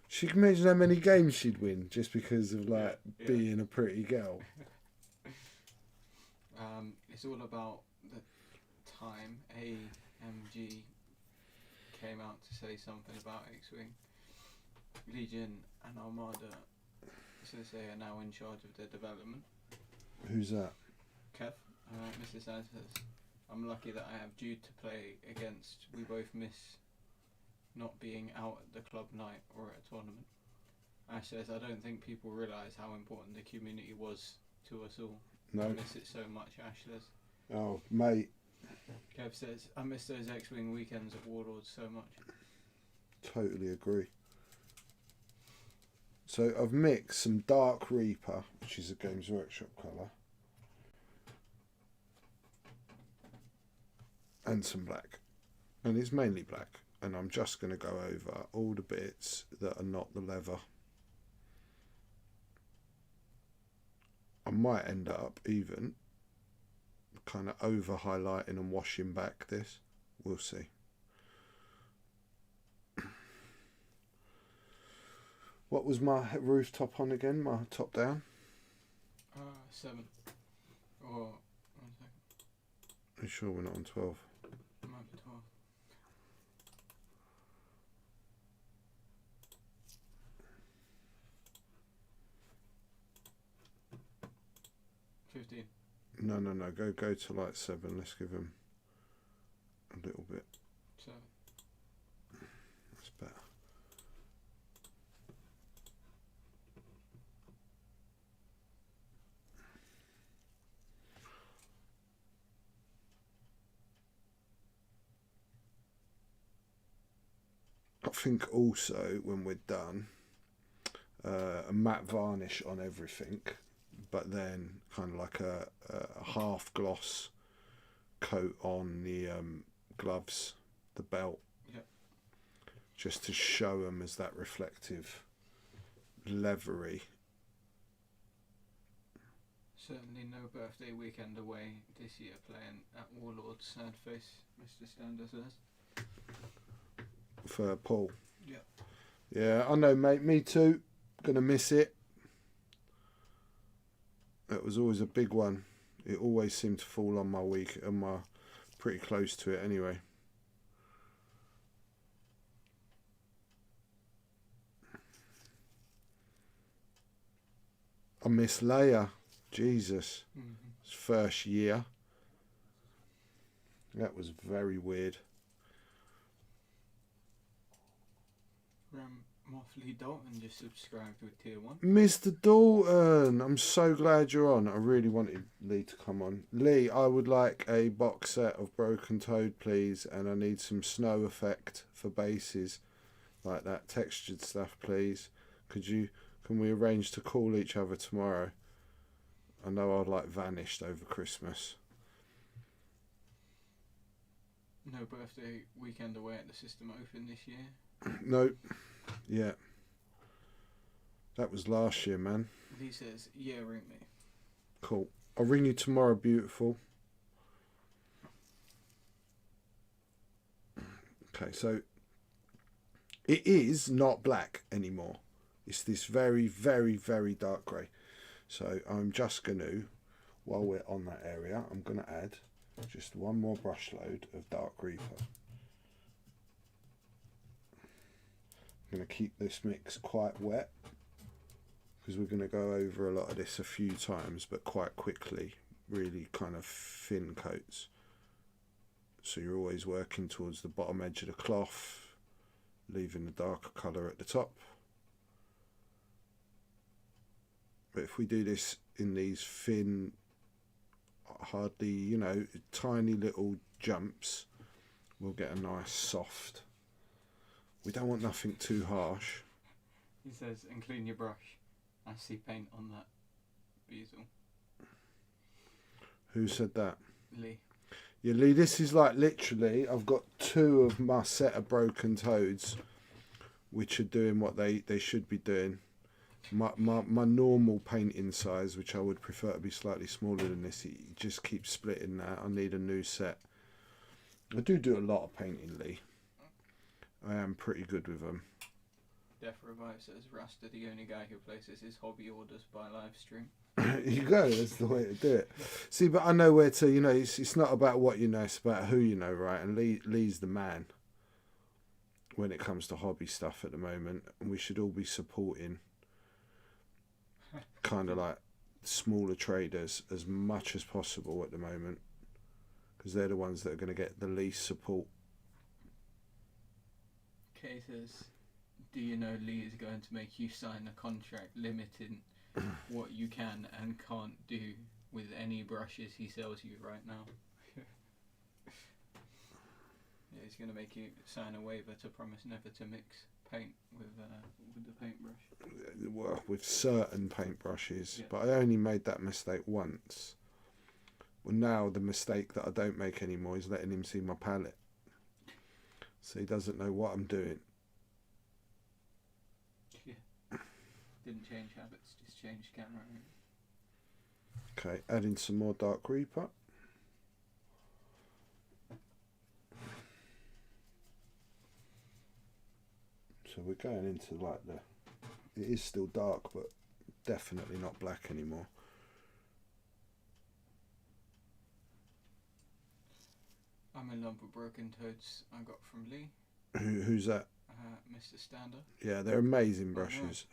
She can imagine how many games she'd win just because of being a pretty girl. It's all about the time AMG came out to say something about X-Wing. Legion and Armada says they are now in charge of their development. Who's that? Kev, Mr. Sad says, I'm lucky that I have Jude to play against. We both miss not being out at the club night or at a tournament. Ash says, I don't think people realise how important the community was to us all. No. I miss it so much, Ash says. Oh, mate. Kev says, I miss those X-Wing weekends at Warlords so much. Totally agree. So I've mixed some Dark Reaper, which is a Games Workshop colour, and some black. And it's mainly black. And I'm just going to go over all the bits that are not the leather. I might end up even kind of over highlighting and washing back this. We'll see. What was my rooftop on again? My top down? 7. Or, 1 second. Are you sure we're not on 12? It might be 12. 15. No. Go to like 7. Let's give him a little bit. 7. That's better. I think also when we're done, a matte varnish on everything, but then kind of like a half gloss coat on the gloves, the belt, just to show them as that reflective leathery. Certainly no birthday weekend away this year playing at Warlords, sad face, Mr. Stander says. For Paul. Yeah. Yeah, I know, mate. Me too. Gonna miss it. It was always a big one. It always seemed to fall on my week, and my pretty close to it anyway. I miss Leia. Jesus. His first year. That was very weird. Moffley Dalton just subscribed with tier 1. Mr. Dalton, I'm so glad you're on. I really wanted Lee to come on. Lee, I would like a box set of Broken Toad, please, and I need some snow effect for bases, like that textured stuff, please. Can we arrange to call each other tomorrow? I know I'd vanished over Christmas. No birthday weekend away at the System Open this year. Nope. Yeah. That was last year, man. He says, yeah, ring me. Cool. I'll ring you tomorrow, beautiful. Okay, so it is not black anymore. It's this very, very, very dark grey. So I'm just going to, while we're on that area, I'm going to add just one more brush load of Dark Reaper. I'm going to keep this mix quite wet because we're going to go over a lot of this a few times, but quite quickly, really kind of thin coats. So you're always working towards the bottom edge of the cloth, leaving the darker colour at the top. But if we do this in these thin, hardly, tiny little jumps, we'll get a nice soft. We don't want nothing too harsh. He says, and clean your brush. I see paint on that bezel. Who said that? Lee. Yeah, Lee, this is like literally, I've got 2 of my set of broken toads, which are doing what they should be doing. My normal painting size, which I would prefer to be slightly smaller than this, it just keeps splitting that. I need a new set. I do a lot of painting, Lee. I am pretty good with them. Death Revive says, Rasta, the only guy who places his hobby orders by live stream. You go, that's the way to do it. See, but I know where to, it's not about what you know, it's about who you know, right? And Lee's the man when it comes to hobby stuff at the moment. And we should all be supporting kind of like smaller traders as much as possible at the moment, because they're the ones that are going to get the least support. Kay says, do you know Lee is going to make you sign a contract limiting what you can and can't do with any brushes he sells you right now? Yeah, he's going to make you sign a waiver to promise never to mix paint with the paintbrush. Well, with certain paintbrushes, yeah. But I only made that mistake once. Well, now the mistake that I don't make anymore is letting him see my palette, so he doesn't know what I'm doing. Yeah. Didn't change habits, just changed camera. Okay, adding some more Dark Reaper. So we're going into like it is still dark, but definitely not black anymore. I'm in love with broken toads I got from Lee. Who's that? Mr. Stander. Yeah, they're amazing brushes.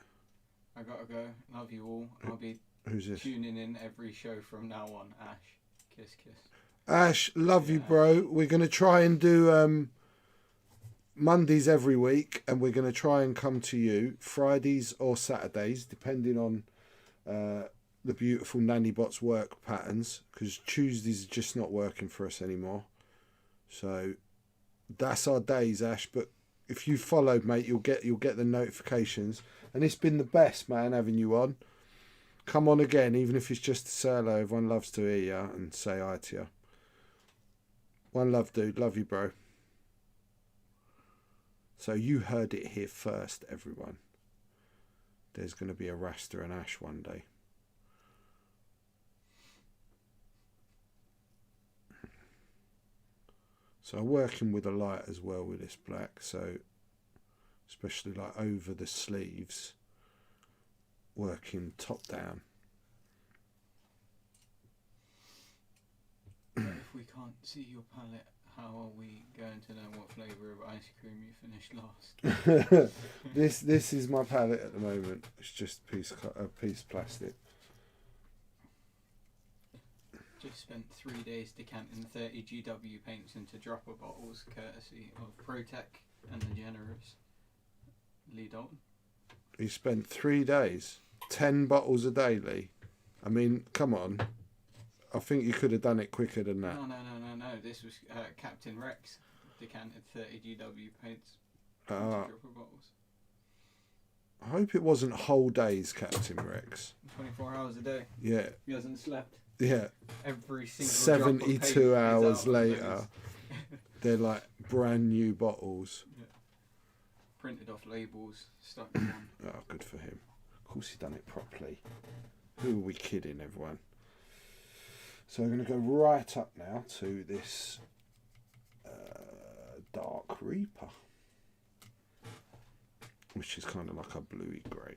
I gotta go. Love you all. I'll be Who's this? tuning in every show from now on. Ash. Kiss, kiss. Ash, love you, bro. We're going to try and do Mondays every week, and we're going to try and come to you Fridays or Saturdays, depending on the beautiful Nanny Bot's work patterns, because Tuesdays are just not working for us anymore. So that's our days, Ash. But if you followed, mate, you'll get the notifications. And it's been the best, man, having you on. Come on again, even if it's just to say hello. Everyone loves to hear you and say hi to you. One love, dude. Love you, bro. So you heard it here first, everyone. There's going to be a Rasta and Ash one day. So I'm working with a light as well with this black, so especially like over the sleeves, working top down. If we can't see your palette, how are we going to know what flavour of ice cream you finished last? This is my palette at the moment. It's just a piece of plastic. Just spent 3 days decanting 30 GW paints into dropper bottles, courtesy of ProTech and the generous Lee Dalton. You spent 3 days, 10 bottles a day, Lee. I mean, come on. I think you could have done it quicker than that. No. This was Captain Rex decanted 30 GW paints into dropper bottles. I hope it wasn't whole days, Captain Rex. 24 hours a day. Yeah. He hasn't slept. Yeah. Every single 72 hours later, they're like brand new bottles. Yeah. Printed off labels, stuck them on. Oh, good for him. Of course he done it properly. Who are we kidding, everyone? So we're going to go right up now to this Dark Reaper, which is kind of like a bluey grey.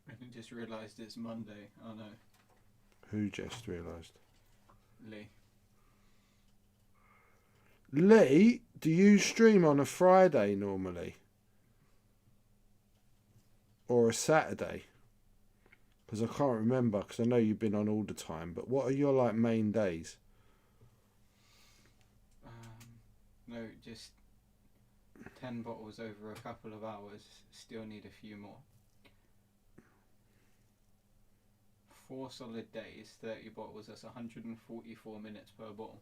I just realised it's Monday. Oh no. Who just realised? Lee. Lee, do you stream on a Friday normally? or a Saturday? Because I can't remember, because I know you've been on all the time, but what are your like main days? No, just 10 bottles over a couple of hours. Still need a few more. 4 solid days, 30 bottles, that's 144 minutes per bottle.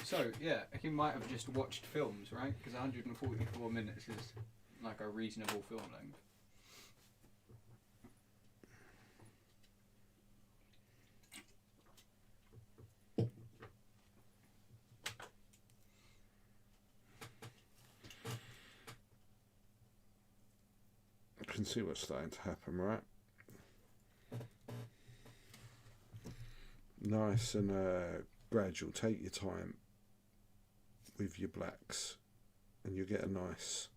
So, yeah, he might have just watched films, right? Because 144 minutes is like a reasonable film length. I can see what's starting to happen, right? Nice and gradual. Take your time with your blacks, and you'll get a nice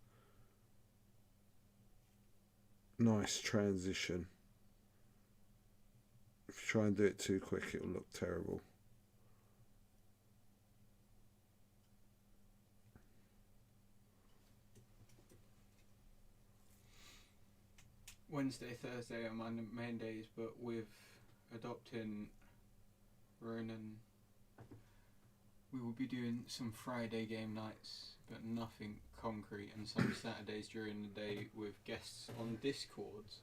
transition. If you try and do it too quick, it'll look terrible. Wednesday, Thursday are my main days, but with adopting Ronan, we will be doing some Friday game nights, but nothing concrete, and some Saturdays during the day with guests on Discords.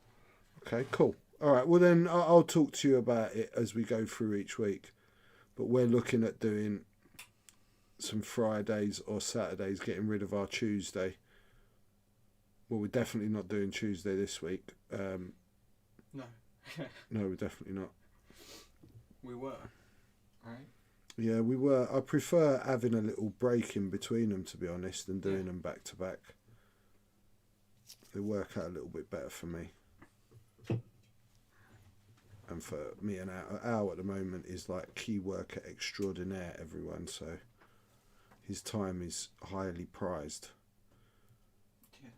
Okay, cool. All right, well then I'll talk to you about it as we go through each week. But we're looking at doing some Fridays or Saturdays, getting rid of our Tuesday. Well, we're definitely not doing Tuesday this week. No. No, we're definitely not. We were, right? Yeah, we were. I prefer having a little break in between them, to be honest, than doing them back to back. They work out a little bit better for me. And for me and Al at the moment is like key worker extraordinaire, everyone, so his time is highly prized. Yeah.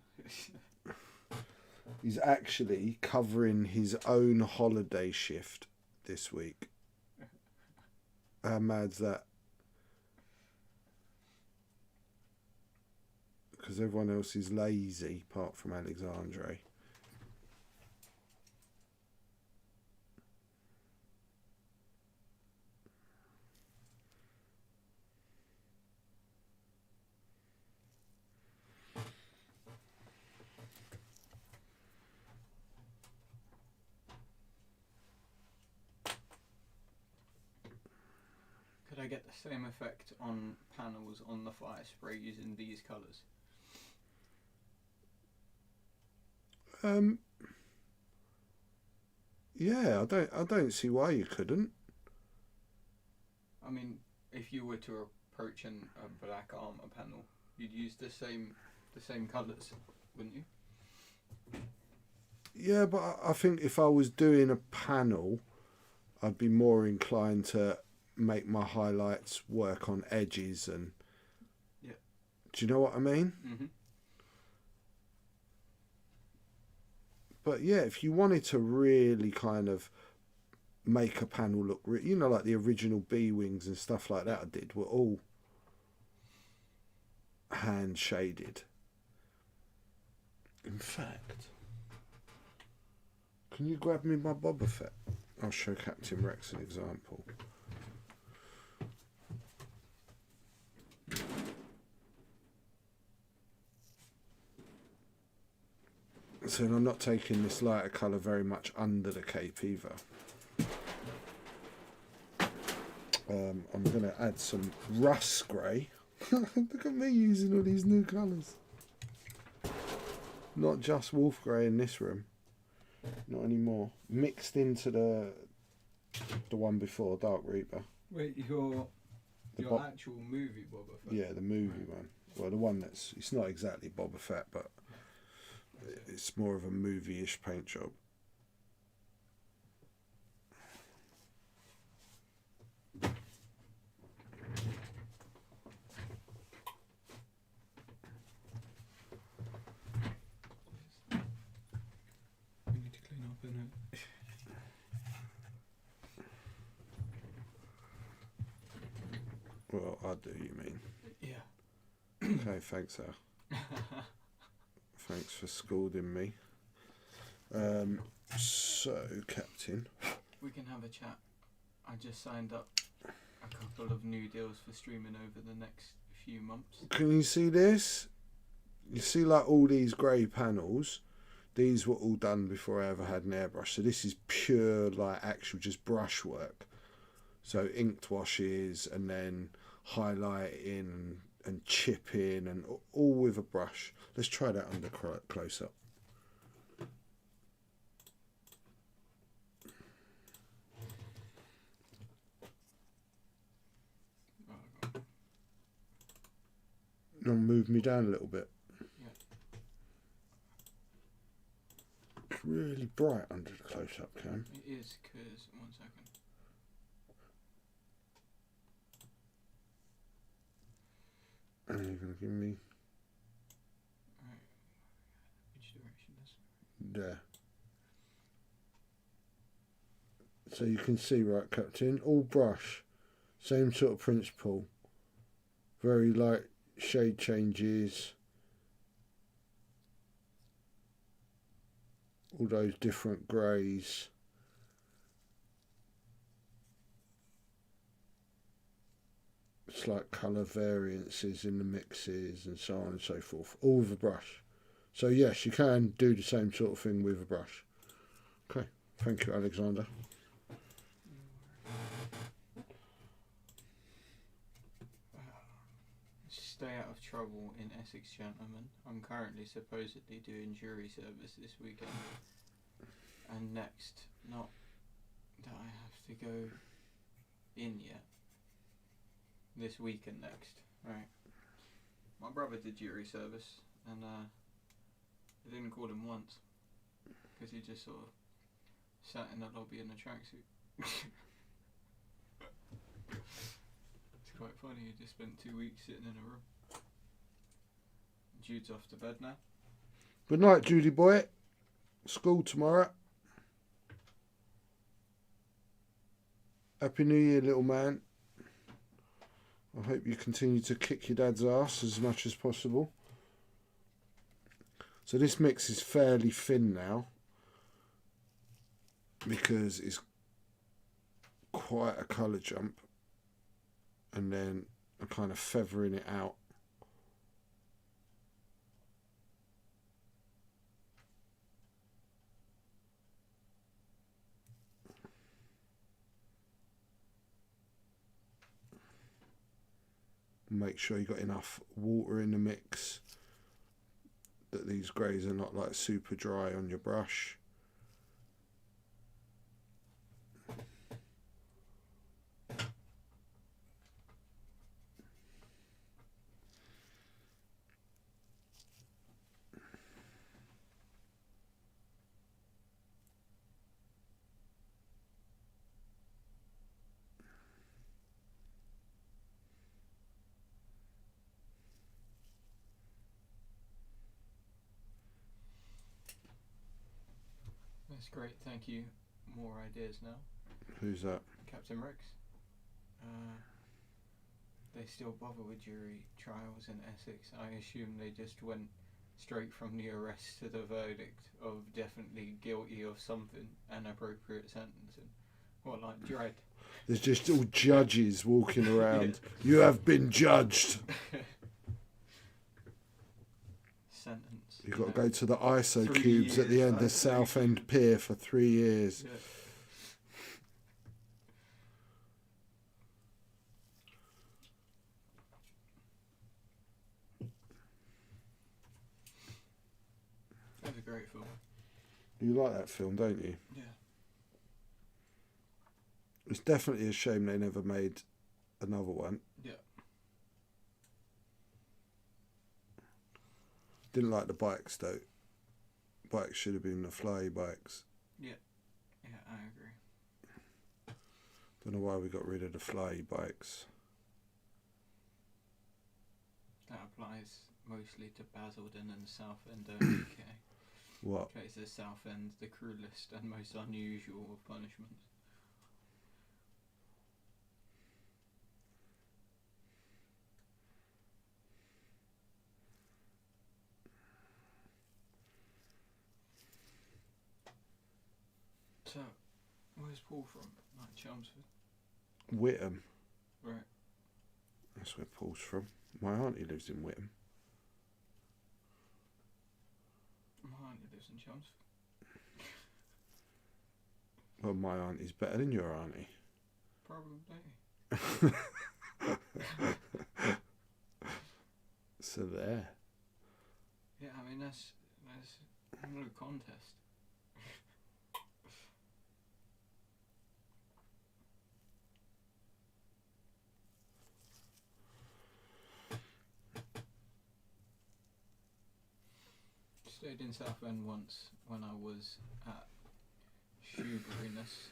He's actually covering his own holiday shift this week. How mad's that? Because everyone else is lazy, apart from Alexandre. Could I get the same effect on panels on the fire spray using these colours? Yeah, I don't see why you couldn't. I mean, if you were to approach a black armour panel, you'd use the same colours, wouldn't you? Yeah, but I think if I was doing a panel, I'd be more inclined to make my highlights work on edges and. Yeah. Do you know what I mean? Mm-hmm. But yeah, if you wanted to really kind of make a panel look, like the original B-Wings and stuff like that I did were all hand shaded. In fact, can you grab me my Boba Fett? I'll show Captain Rex an example. So I'm not taking this lighter colour very much under the cape either. I'm going to add some rust grey. Look at me using all these new colours. Not just wolf grey in this room. Not anymore. Mixed into the one before, Dark Reaper. Wait, your actual movie Boba Fett? Yeah, the movie one. Well, the one it's not exactly Boba Fett, but it's more of a movie-ish paint job. We need to clean up, innit? Well, I do, you mean? Yeah. Okay, thanks, Al. Thanks for scolding me. So, Captain. We can have a chat. I just signed up a couple of new deals for streaming over the next few months. Can you see this? You see, like, all these grey panels? These were all done before I ever had an airbrush. So this is pure, like, actual just brushwork. So inked washes and then highlighting and chipping and all with a brush. Let's try that under close up. Now move me down a little bit. Yeah. It's really bright under the close up, Cam. It is, because, 1 second. And you're going to give me... Right. Which direction is There. So you can see, right, Captain, all brush, same sort of principle, very light shade changes, all those different greys. Slight colour variances in the mixes and so on and so forth, all with a brush. So yes, you can do the same sort of thing with a brush. Okay, thank you, Alexander. Stay out of trouble in Essex, gentlemen. I'm currently supposedly doing jury service this weekend. And next, not that I have to go in yet. This weekend next, right. My brother did jury service and I didn't call him once. Because he just sort of sat in the lobby in a tracksuit. It's quite funny, he just spent 2 weeks sitting in a room. Jude's off to bed now. Good night, Judy boy. School tomorrow. Happy New Year, little man. I hope you continue to kick your dad's ass as much as possible. So this mix is fairly thin now because it's quite a colour jump, and then I'm kind of feathering it out. Make sure you got enough water in the mix, that these greys are not like super dry on your brush. That's great, thank you. More ideas now. Who's that? Captain Rex. They still bother with jury trials in Essex. I assume they just went straight from the arrest to the verdict of definitely guilty of something and appropriate sentencing. What, like dread? There's just all judges walking around. Yeah. You have been judged. Sentence. You've got to go to the ISO cubes at the end of Southend Pier for 3 years. Yeah. That's a great film. You like that film, don't you? Yeah. It's definitely a shame they never made another one. Yeah. Didn't like the bikes though. Bikes should have been the fly bikes. Yeah. Yeah, I agree. Don't know why we got rid of the fly bikes. That applies mostly to Basildon and Southend, UK. What? Okay, so Southend, the cruelest and most unusual of punishments. So, where's Paul from? Like Chelmsford? Whittam. Right. That's where Paul's from. My auntie lives in Whittam. My auntie lives in Chelmsford. Well, my auntie's better than your auntie. Probably. So there. Yeah, I mean, that's no contest. Stayed in Southend once when I was at Shoeburyness.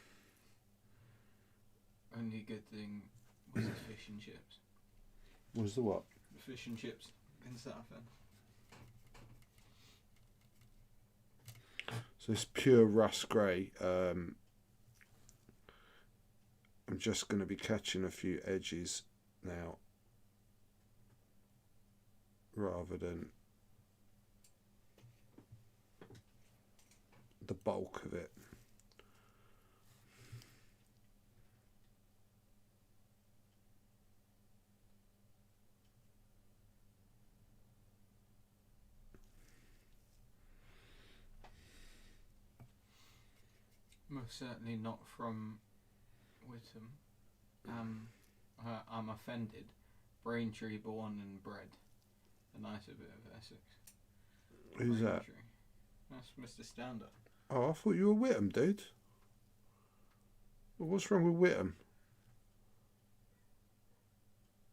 Only good thing was the fish and chips. Was the what? The fish and chips in Southend. So it's pure Russ Grey. I'm just going to be catching a few edges now, rather than the bulk of it. Most certainly not from Whittam. I'm offended. Braintree born and bred. A nicer bit of Essex. Who's that? Braintree. That's Mr. Stander. Oh, I thought you were Whittam, dude. Well, what's wrong with Whittam?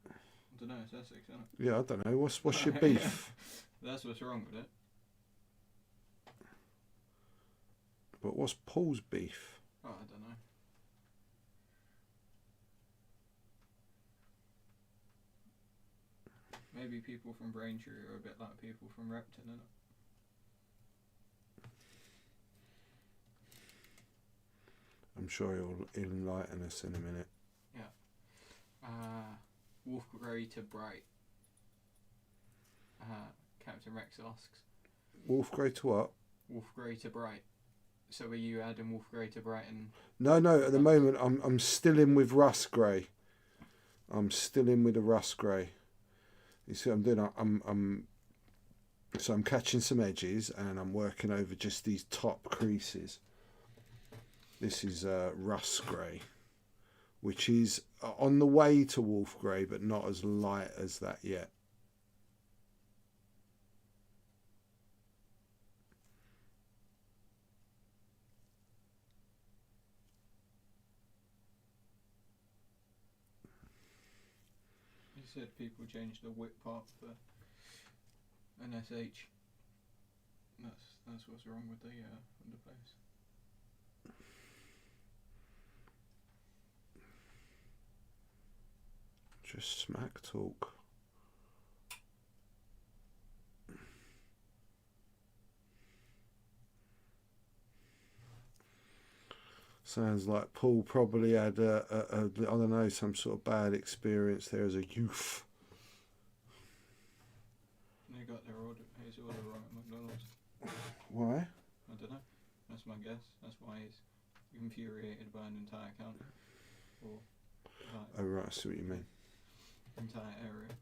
I don't know, it's Essex, isn't it? Yeah, I don't know. What's your beef? That's what's wrong with it. But what's Paul's beef? Oh, I don't know. Maybe people from Braintree are a bit like people from Repton, innit? I'm sure he'll enlighten us in a minute. Yeah. Wolf Grey to Bright. Captain Rex asks. Wolf Grey to what? Wolf Grey to Bright. So are you adding Wolf Grey to Brighton? No. At the moment, I'm still in with Russ Grey. I'm still in with the Russ Grey. You see what I'm doing? I'm catching some edges and I'm working over just these top creases. This is Russ Grey, which is on the way to Wolf Grey, but not as light as that yet. You said people changed the whip part for an SH. That's what's wrong with the underpost. Just smack talk. Sounds like Paul probably had I don't know, some sort of bad experience there as a youth. They got his order wrong at McDonald's. Why? I don't know. That's my guess. That's why he's infuriated by an entire county. Or Oh right, I see what you mean. entire area.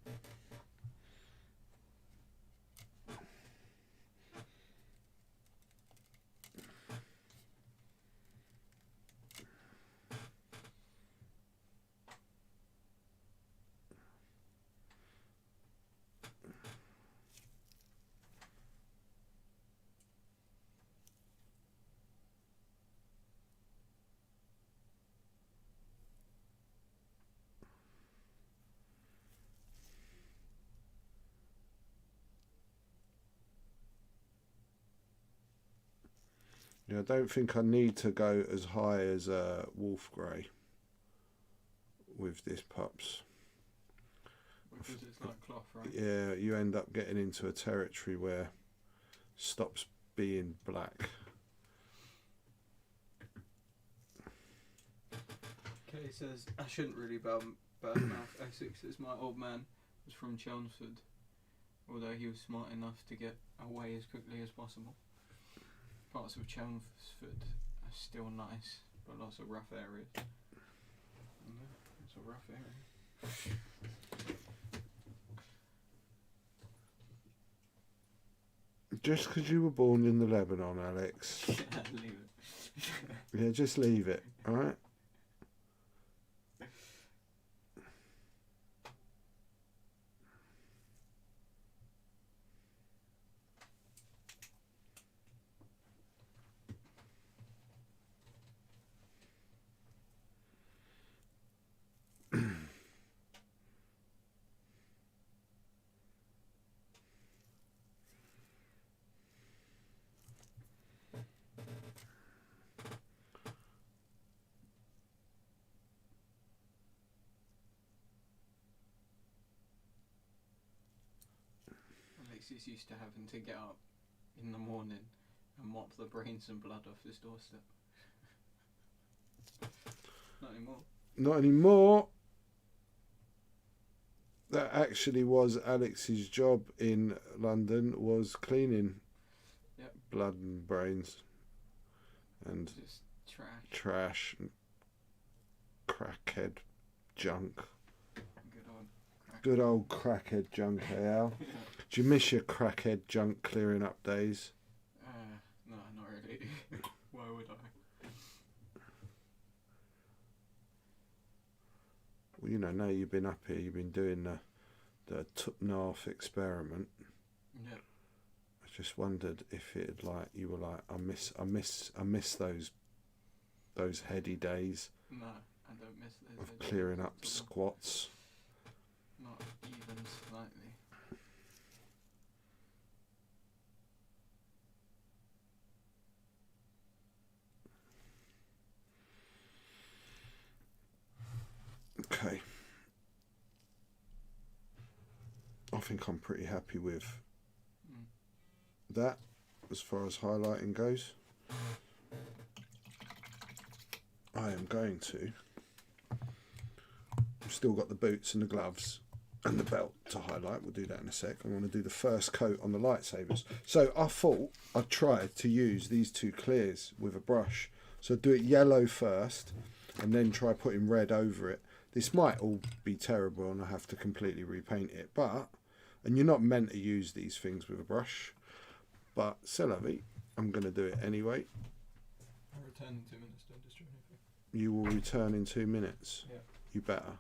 Yeah, I don't think I need to go as high as Wolf Grey with this pups. Because it's like cloth, right? Yeah, you end up getting into a territory where it stops being black. Kay says, I shouldn't really badmouth Essex as my old man was from Chelmsford, although he was smart enough to get away as quickly as possible. Parts of Chelmsford still nice, but lots of rough areas. It's a rough area. Just because you were born in the Lebanon, Alex. Leave it. Yeah, just leave it, alright? Alexis used to having to get up in the morning and mop the brains and blood off his doorstep. Not anymore. Not anymore. That actually was Alex's job in London, was cleaning blood and brains and just trash and crackhead junk. Good old crackhead junk, Al. Yeah. Do you miss your crackhead junk clearing up days? No, not really. Why would I? Well, you know, now you've been up here, you've been doing the Tutnarf experiment. Yeah. I just wondered if it like you were like, I miss those heady days. No, I don't miss those. Of clearing up squats. Not even slightly. Okay. I think I'm pretty happy with that as far as highlighting goes. I am going to. I've still got the boots and the gloves and the belt to highlight. We'll do that in a sec. I want to do the first coat on the lightsabers. So I thought I'd try to use these two clears with a brush. So do it yellow first and then try putting red over it. This might all be terrible and I have to completely repaint it, and you're not meant to use these things with a brush, but c'est la vie. I'm going to do it anyway. I'll return in 2 minutes, don't destroy anything. You will return in 2 minutes? Yeah. You better.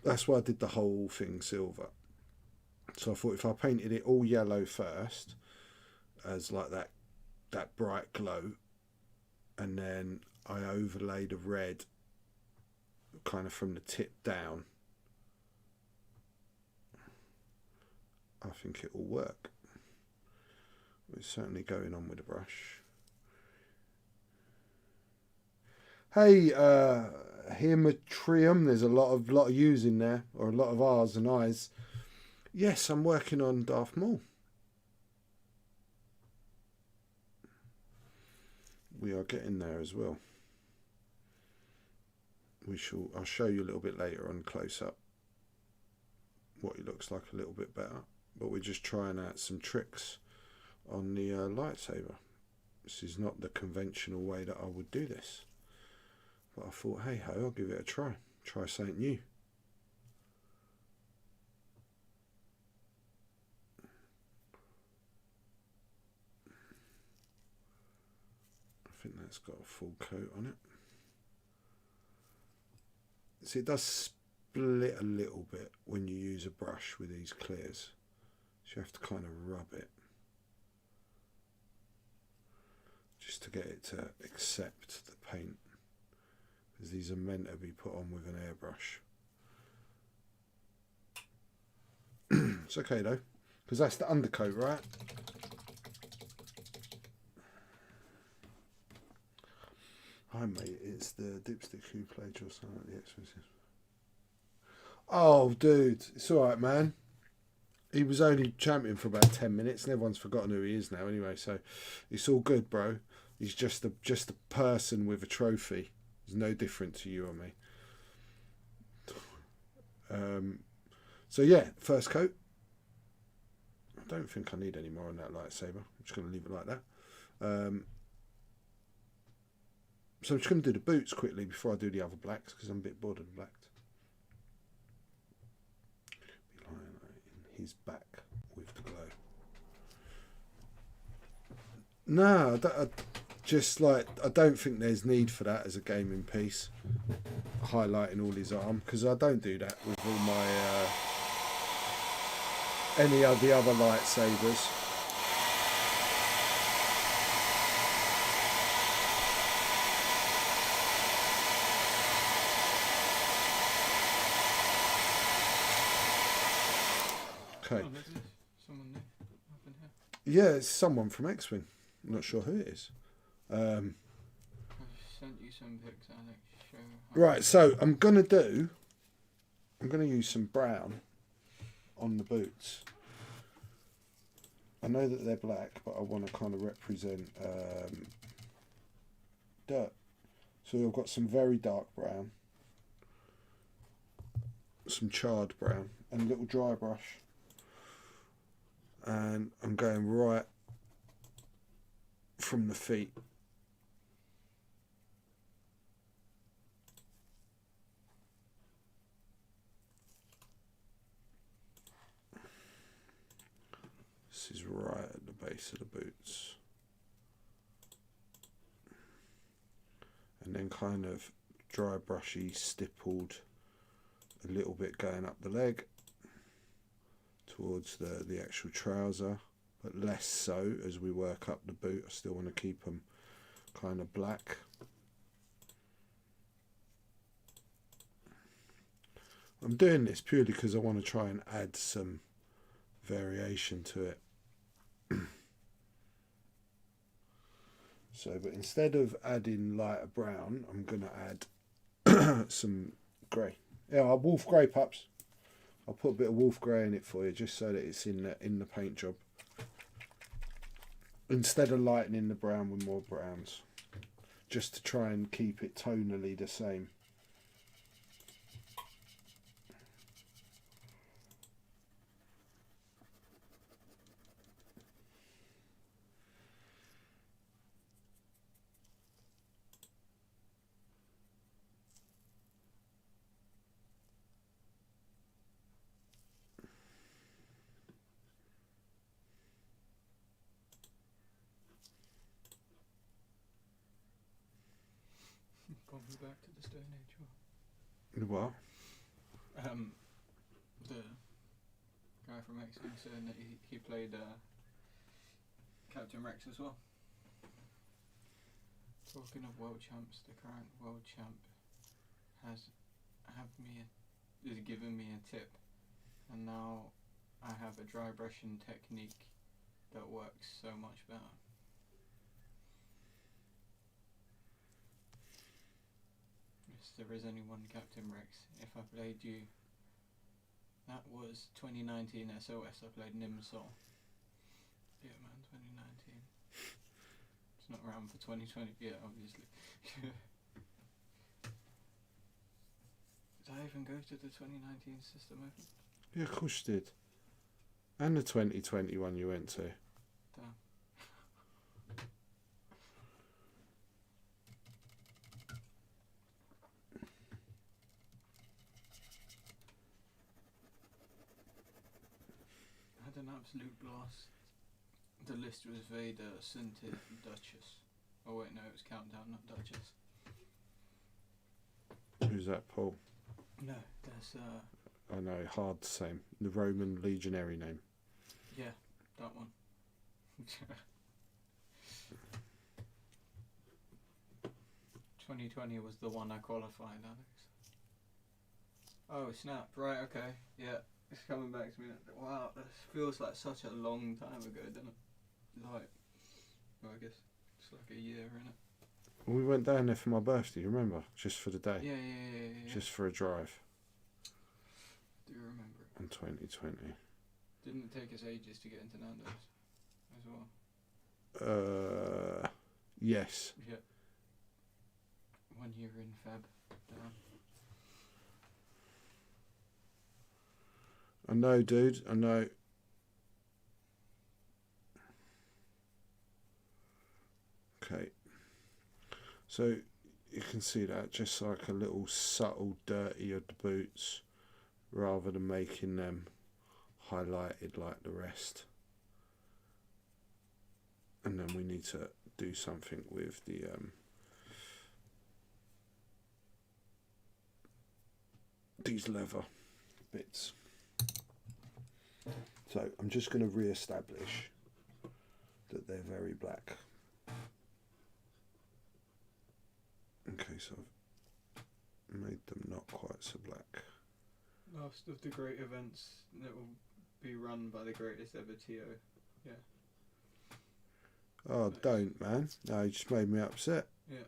That's why I did the whole thing silver. So I thought if I painted it all yellow first, as like that bright glow, and then I overlaid a red kind of from the tip down, I think it will work. It's certainly going on with a brush. Hey, Hematrium, there's a lot of U's in there, or a lot of R's and I's. Yes, I'm working on Darth Maul. We are getting there as well. I'll show you a little bit later on close up what he looks like a little bit better. But we're just trying out some tricks on the lightsaber. This is not the conventional way that I would do this. But I thought, hey ho, I'll give it a try. Try something new. I think that's got a full coat on it. See, it does split a little bit when you use a brush with these clears. So you have to kind of rub it just to get it to accept the paint, because these are meant to be put on with an airbrush. It's okay though, because that's the undercoat, right? Hi mate, it's the dipstick who played your son at the exorcism. Oh dude, it's alright man. He was only champion for about 10 minutes and everyone's forgotten who he is now anyway, so it's all good, bro. He's just a person with a trophy. He's no different to you or me. So yeah, first coat. don't think I need any more on that lightsaber. I'm just going to leave it like that. So I'm just going to do the boots quickly before I do the other blacks, because I'm a bit bored of the blacks. Be lying in his back with the glow. No, I don't think there's need for that as a gaming piece, highlighting all his arm, because I don't do that with all my any of the other lightsabers. Okay. Oh, there's someone new up in here. Yeah, it's someone from X-Wing. I'm not sure who it is. I've sent you some pics, Alex. Show Right, so I'm going to use some brown on the boots. I know that they're black, but I want to kind of represent dirt. So I've got some very dark brown, some charred brown, and a little dry brush. And I'm going right from the feet. This is right at the base of the boots. And then kind of dry brushy stippled a little bit going up the leg towards the actual trouser, but less so as we work up the boot. I still want to keep them kind of black. I'm doing this purely because I want to try and add some variation to it. So, but instead of adding lighter brown, I'm going to add some grey. Yeah, wolf grey, pups. I'll put a bit of wolf grey in it for you, just so that it's in the paint job. Instead of lightening the brown with more browns, just to try and keep it tonally the same. Going back to the Stone Age What? The guy from X-Wing saying that he played Captain Rex as well. Talking of world champs, the current world champ is given me a tip, and now I have a dry brushing technique that works so much better. If there is any one Captain Rex, if I played you, that was 2019 SOS, I played Nimsol. Yeah man, 2019. It's not around for 2020 yet, obviously. Did I even go to the 2019 System Open? Yeah, of course you did. And the 2020 one you went to. Damn. I had an absolute blast. The list was Vader, Suntit, Duchess. Oh wait, no, it was Countdown, not Duchess. Who's that, Paul? No, that's I know, hard to say. The Roman legionary name. yeah, that one. 2020 was the one I qualified, Alex. Oh snap! Right, okay, yeah, it's coming back to me. Wow, this feels like such a long time ago, doesn't it? Like, well, I guess it's like a year, isn't it? Well, we went down there for my birthday, you remember? Just for the day. Yeah. Just for a drive. Do you remember it? In 2020. Didn't it take us ages to get into Nando's as well? Yes. Yeah. 1 year in Feb. Damn. I know, dude. I know. Okay, so you can see that just like a little subtle dirty of the boots rather than making them highlighted like the rest. And then we need to do something with the these leather bits. So I'm just going to re-establish that they're very black. Okay, so I've made them not quite so black. Last of the great events that will be run by the greatest ever TO. Yeah. Oh, Nice. don't, man. No, you just made me upset. Yeah.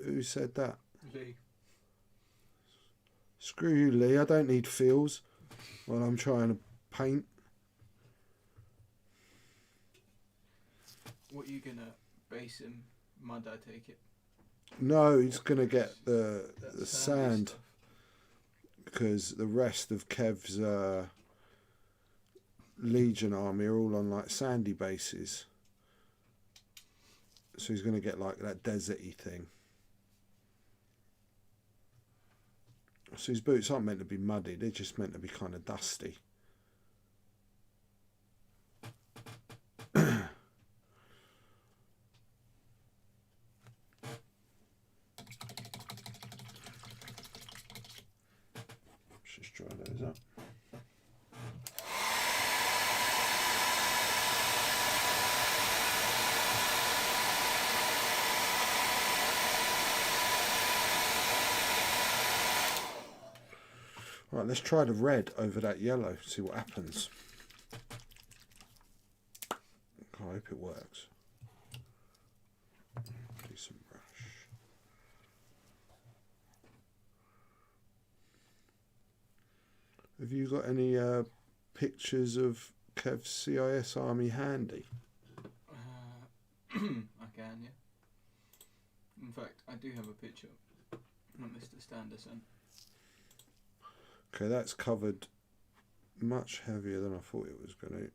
Who said that? Lee. Screw you, Lee. I don't need feels while I'm trying to paint. What are you gonna base him? Mud, I take it. No, he's going to get the That sand. sandy stuff. Because the rest of Kev's Legion army are all on like sandy bases. So he's going to get like that deserty thing. So his boots aren't meant to be muddy, they're just meant to be kind of dusty. Let's just dry those up. Right, let's try the red over that yellow, see what happens. I hope it works. Decent brush. Have you got any pictures of Kev's CIS army handy? I can, yeah. In fact, I do have a picture that Mr. Stander sent. Okay, that's covered much heavier than I thought it was going to.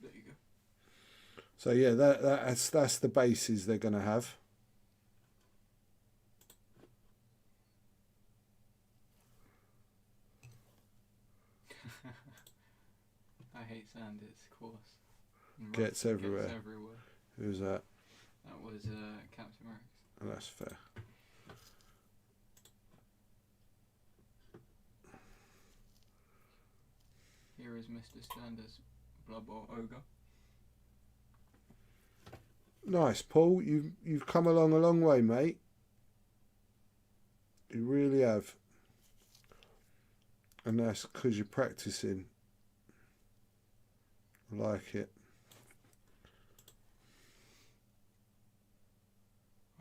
There you go. So yeah, that's the bases they're going to have. I hate sand, it's coarse. And Gets rough, everywhere. Gets everywhere. Who's that? That was Captain Rex. Oh, that's fair. Here is Mr. Stander's Blood Bowl Ogre. Nice, Paul. You've come along a long way, mate. You really have. And that's because you're practicing. I like it.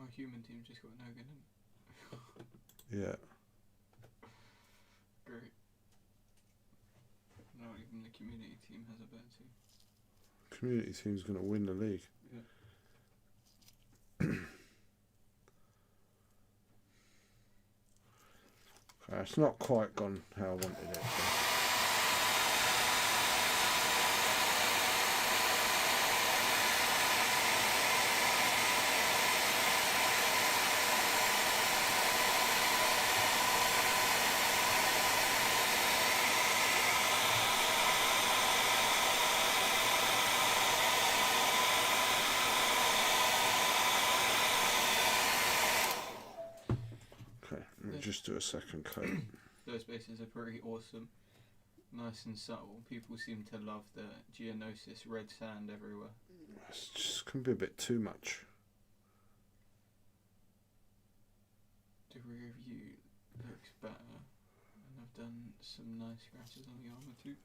Our human team just got no good. Yeah. Great. Not even the community team has a better team. Community team's going to win the league. Yeah. It's not quite gone how I wanted it to. Okay, let me just do a second coat. Those bases are pretty awesome. Nice and subtle. People seem to love the Geonosis red sand everywhere. It's just going to be a bit too much. The rear view looks better. And I've done some nice scratches on the armour too.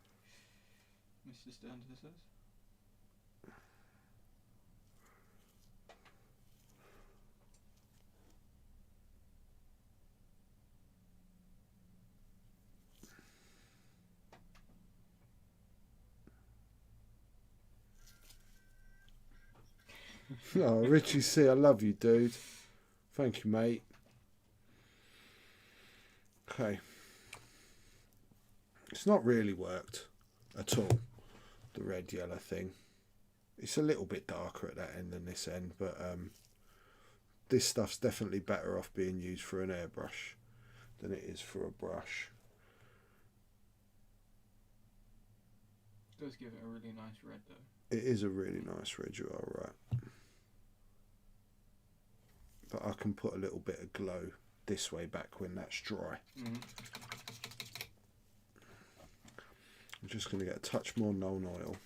Mr. Stander says. Oh, Richie C, I love you, dude. Thank you, mate. Okay. It's not really worked at all, the red-yellow thing. It's a little bit darker at that end than this end, but this stuff's definitely better off being used for an airbrush than it is for a brush. It does give it a really nice red though. It is a really nice red, you are right. But I can put a little bit of glow this way back when that's dry. Mm-hmm. I'm just going to get a touch more Nuln Oil.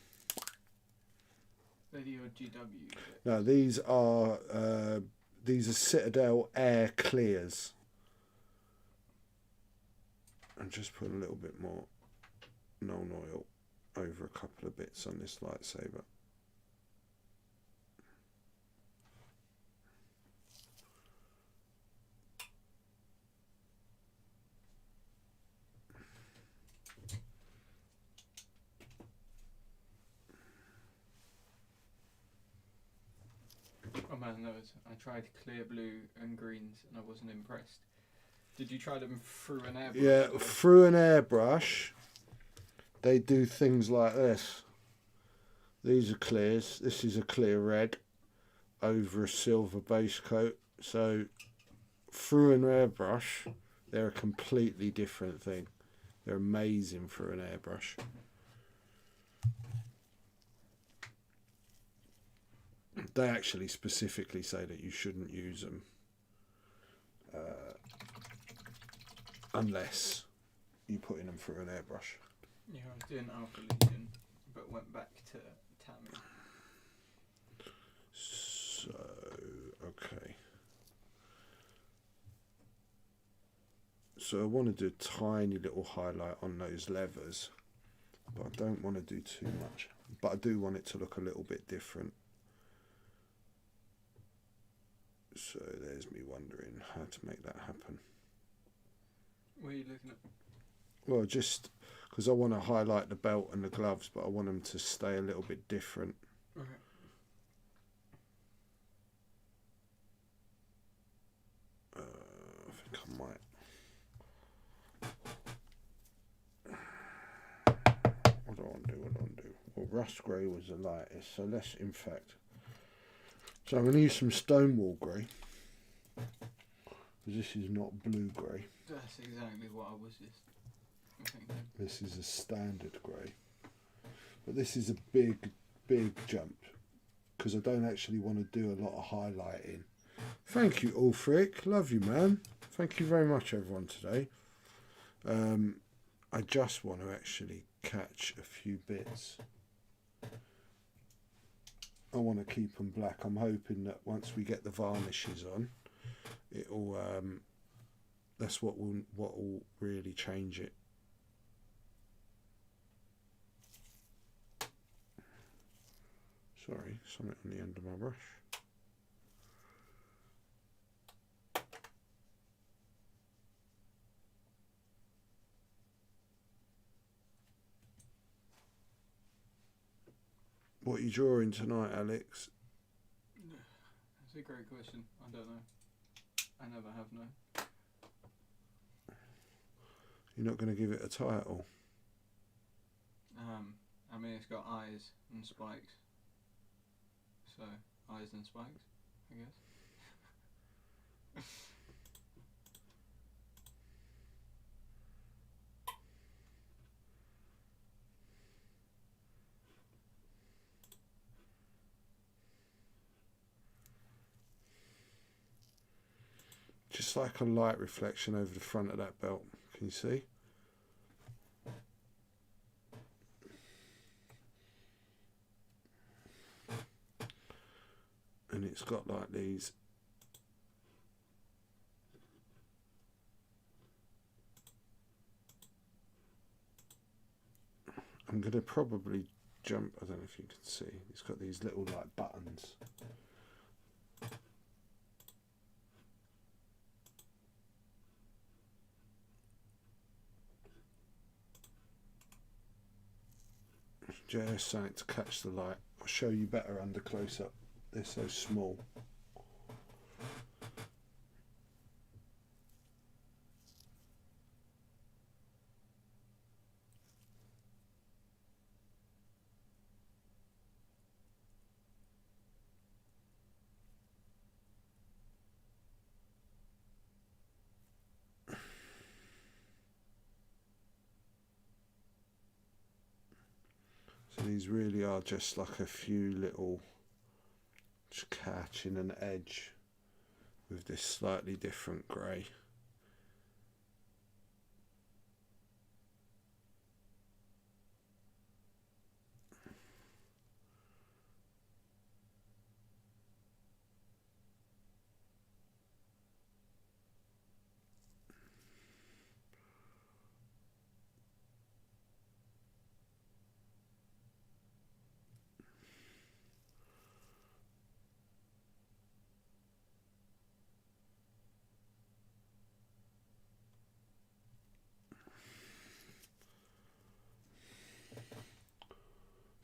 They're your GW. No, these are Citadel Air Clears. And just put a little bit more Nuln Oil over a couple of bits on this lightsaber. Oh man, I tried clear blue and greens and I wasn't impressed. Did you try them through an airbrush? Yeah, through an airbrush, they do things like this. These are clears. This is a clear red over a silver base coat. So through an airbrush, they're a completely different thing. They're amazing for an airbrush. They actually specifically say that you shouldn't use them unless you're putting them through an airbrush. Yeah, I was doing Alpha Legion, but went back to Tammy. So, okay. So I want to do a tiny little highlight on those levers, but I don't want to do too much. But I do want it to look a little bit different. So there's me wondering how to make that happen. What are you looking at? Well, just because I want to highlight the belt and the gloves, but I want them to stay a little bit different. Okay. I think I might. What do I want to do? Well, rust grey was the lightest, so let's in fact. So I'm going to use some Stonewall grey, because this is not blue grey. That's exactly what I was just thinking. This is a standard grey. But this is a big, big jump, because I don't actually want to do a lot of highlighting. Thank you, Ulfric. Love you, man. Thank you very much, everyone, today. I just want to actually catch a few bits. I want to keep them black. I'm hoping that once we get the varnishes on, it'll that's what will really change it. Sorry, something on the end of my brush. What are you drawing tonight, Alex? That's a great question. I don't know. I never have known. You're not going to give it a title? I mean, it's got eyes and spikes. So, eyes and spikes, I guess. Just like a light reflection over the front of that belt. Can you see? And it's got like these. I'm going to probably jump, I don't know if you can see, it's got these little like buttons. Just something to catch the light. I'll show you better under close up. They're so small. So these really are just like a few little, just catching an edge with this slightly different grey.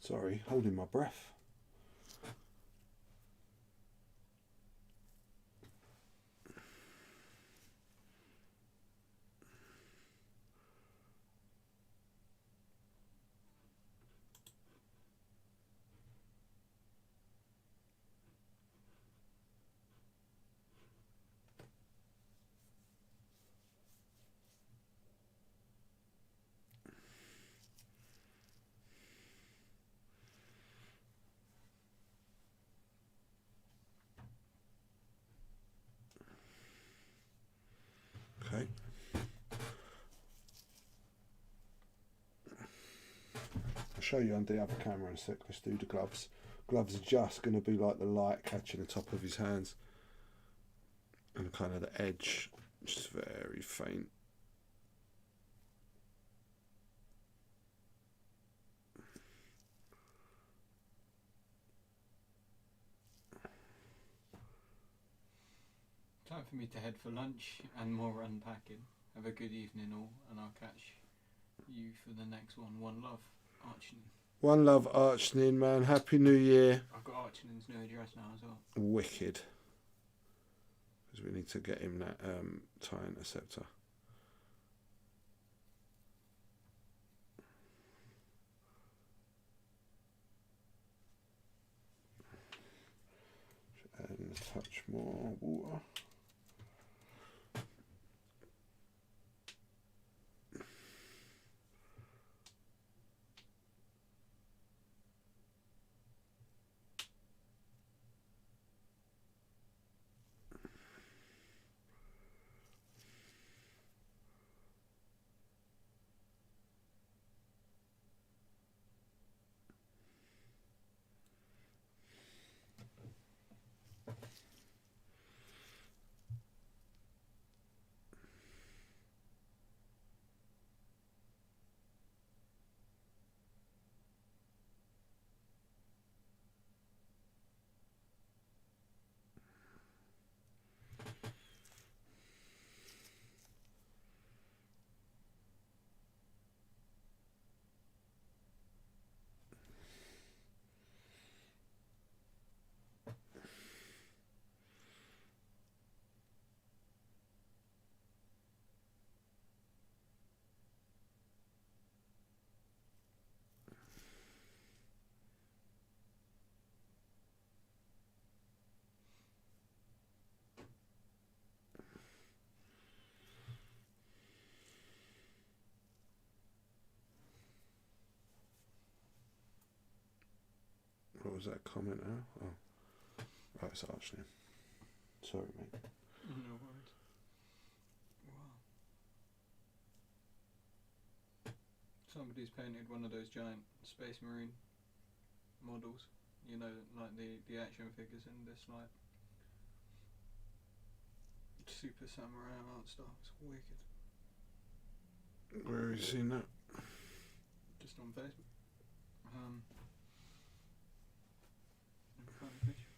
Sorry, holding my breath. Okay. I'll show you on the other camera in a sec. Let's do the gloves. Gloves are just going to be like the light catching the top of his hands. And kind of the edge, just very faint. Time for me to head for lunch and more unpacking. Have a good evening all, and I'll catch you for the next one. One love, Archnin. One love, Archnin, man. Happy New Year. I've got Archnin's new address now as well. Wicked. Because we need to get him that tie interceptor. And a touch more water. What was that comment now? Oh, right, it's Archnin. Sorry, mate. No worries. Wow. Somebody's painted one of those giant Space Marine models. You know, like the action figures in this, like, Super Samurai art style. It's wicked. Where have you seen that? Just on Facebook. Let me find a picture.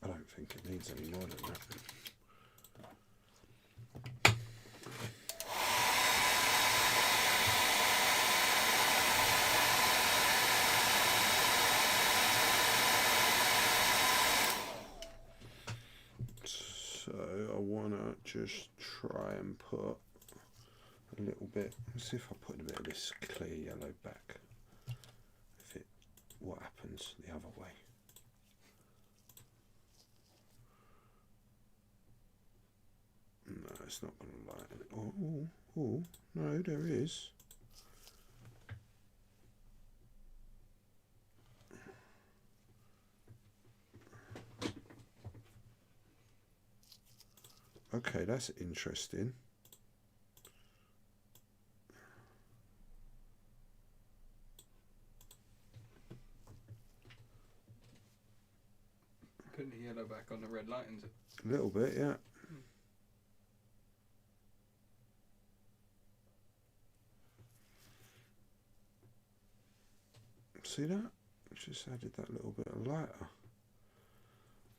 I don't think it needs any more than that. So I want to just try and put a little bit, let's see if I put a bit of this clear yellow back, what happens the other way. No, it's not going to light it. Oh, no, there is. Okay, that's interesting. Putting the yellow back on the red lightens it. A little bit, yeah. See that? Just added that little bit of lighter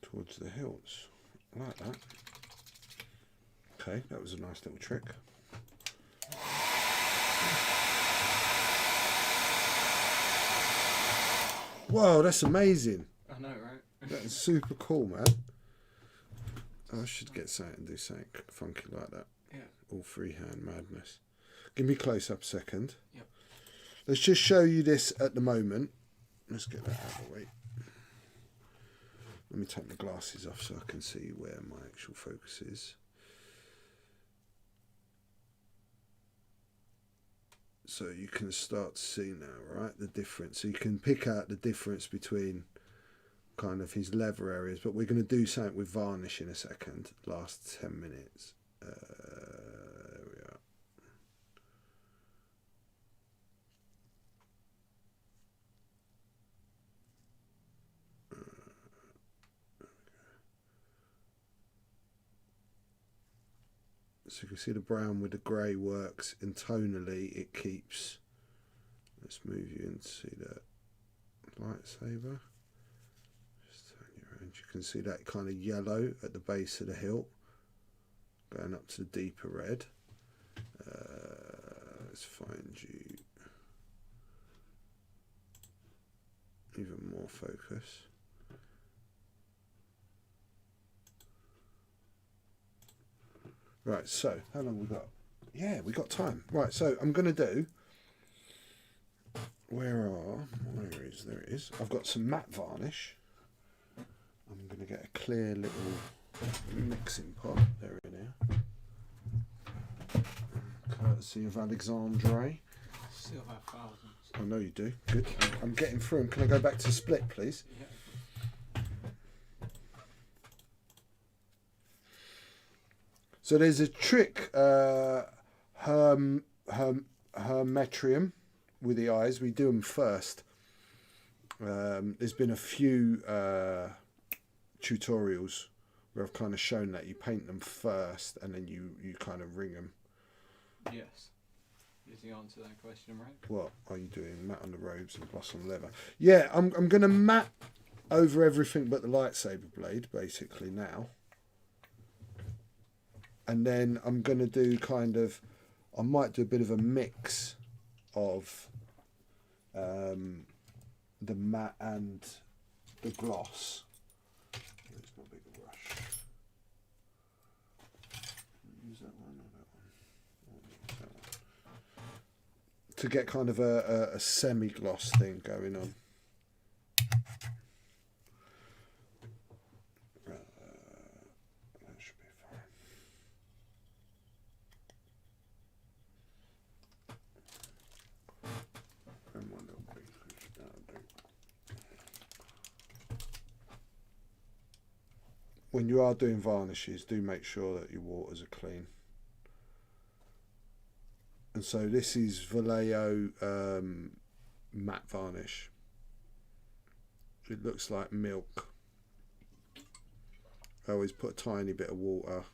towards the hilts, like that. Okay, that was a nice little trick. Whoa, that's amazing. I know, right? That is super cool, man. I should get something and do something funky like that. Yeah. All freehand madness. Give me close up a second. Yep. Let's just show you this at the moment. Let's get that out of the way. Let me take my glasses off so I can see where my actual focus is. So you can start to see now, right, the difference. So you can pick out the difference between kind of his leather areas, but we're going to do something with varnish in a second. Last 10 minutes. There we are. So you can see the brown with the grey works, and tonally it keeps. Let's move you in to see that lightsaber. Just turn you around. You can see that kind of yellow at the base of the hilt, going up to the deeper red. Let's find you even more focus. Right, so how long we got? Yeah, we got time. Right, so I'm going to do. Where is there? It is. I've got some matte varnish. I'm going to get a clear little mixing pot. There it is. Courtesy of Alexandre. Still have thousands. I know you do. Good. I'm getting through them. Can I go back to split, please? Yeah. So there's a trick, hermetrium with the eyes. We do them first. There's been a few tutorials where I've kind of shown that you paint them first and then you kind of ring them. Yes. Is the answer to that question, right? What are you doing? Matte on the robes and gloss on the leather. Yeah, I'm going to matte over everything but the lightsaber blade, basically, now. And then I'm going to do kind of, I might do a bit of a mix of the matte and the gloss. It's not a big brush. Use that one or that one? Use that one. To get kind of a semi-gloss thing going on. When you are doing varnishes, do make sure that your waters are clean. And so this is Vallejo matte varnish. It looks like milk. I always put a tiny bit of water.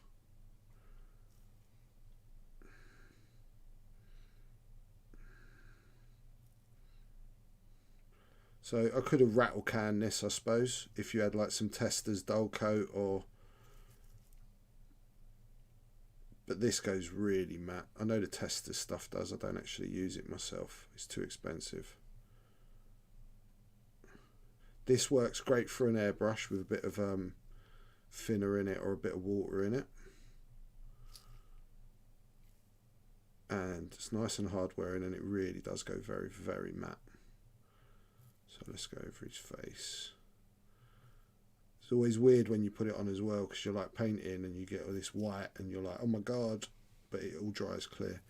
So I could have rattle canned this, I suppose, if you had like some Testors dull coat or... But this goes really matte. I know the Testors stuff does. I don't actually use it myself. It's too expensive. This works great for an airbrush with a bit of thinner in it or a bit of water in it. And it's nice and hard wearing, and it really does go very, very matte. So let's go over his face. It's always weird when you put it on as well, because you're like painting and you get all this white and you're like, oh my god, but it all dries clear.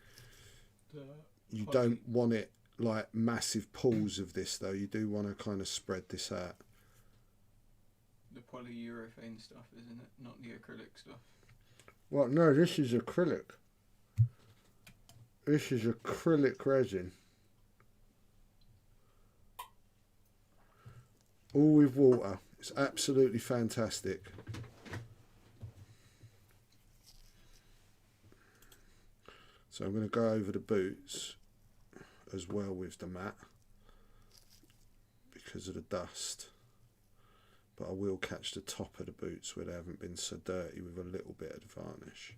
You don't want it like massive pools of this though. You do want to kind of spread this out. The polyurethane stuff, isn't it? Not the acrylic stuff. Well, no, this is acrylic. This is acrylic resin. All with water. It's absolutely fantastic. So I'm going to go over the boots as well with the matte because of the dust. But I will catch the top of the boots where they haven't been so dirty with a little bit of the varnish.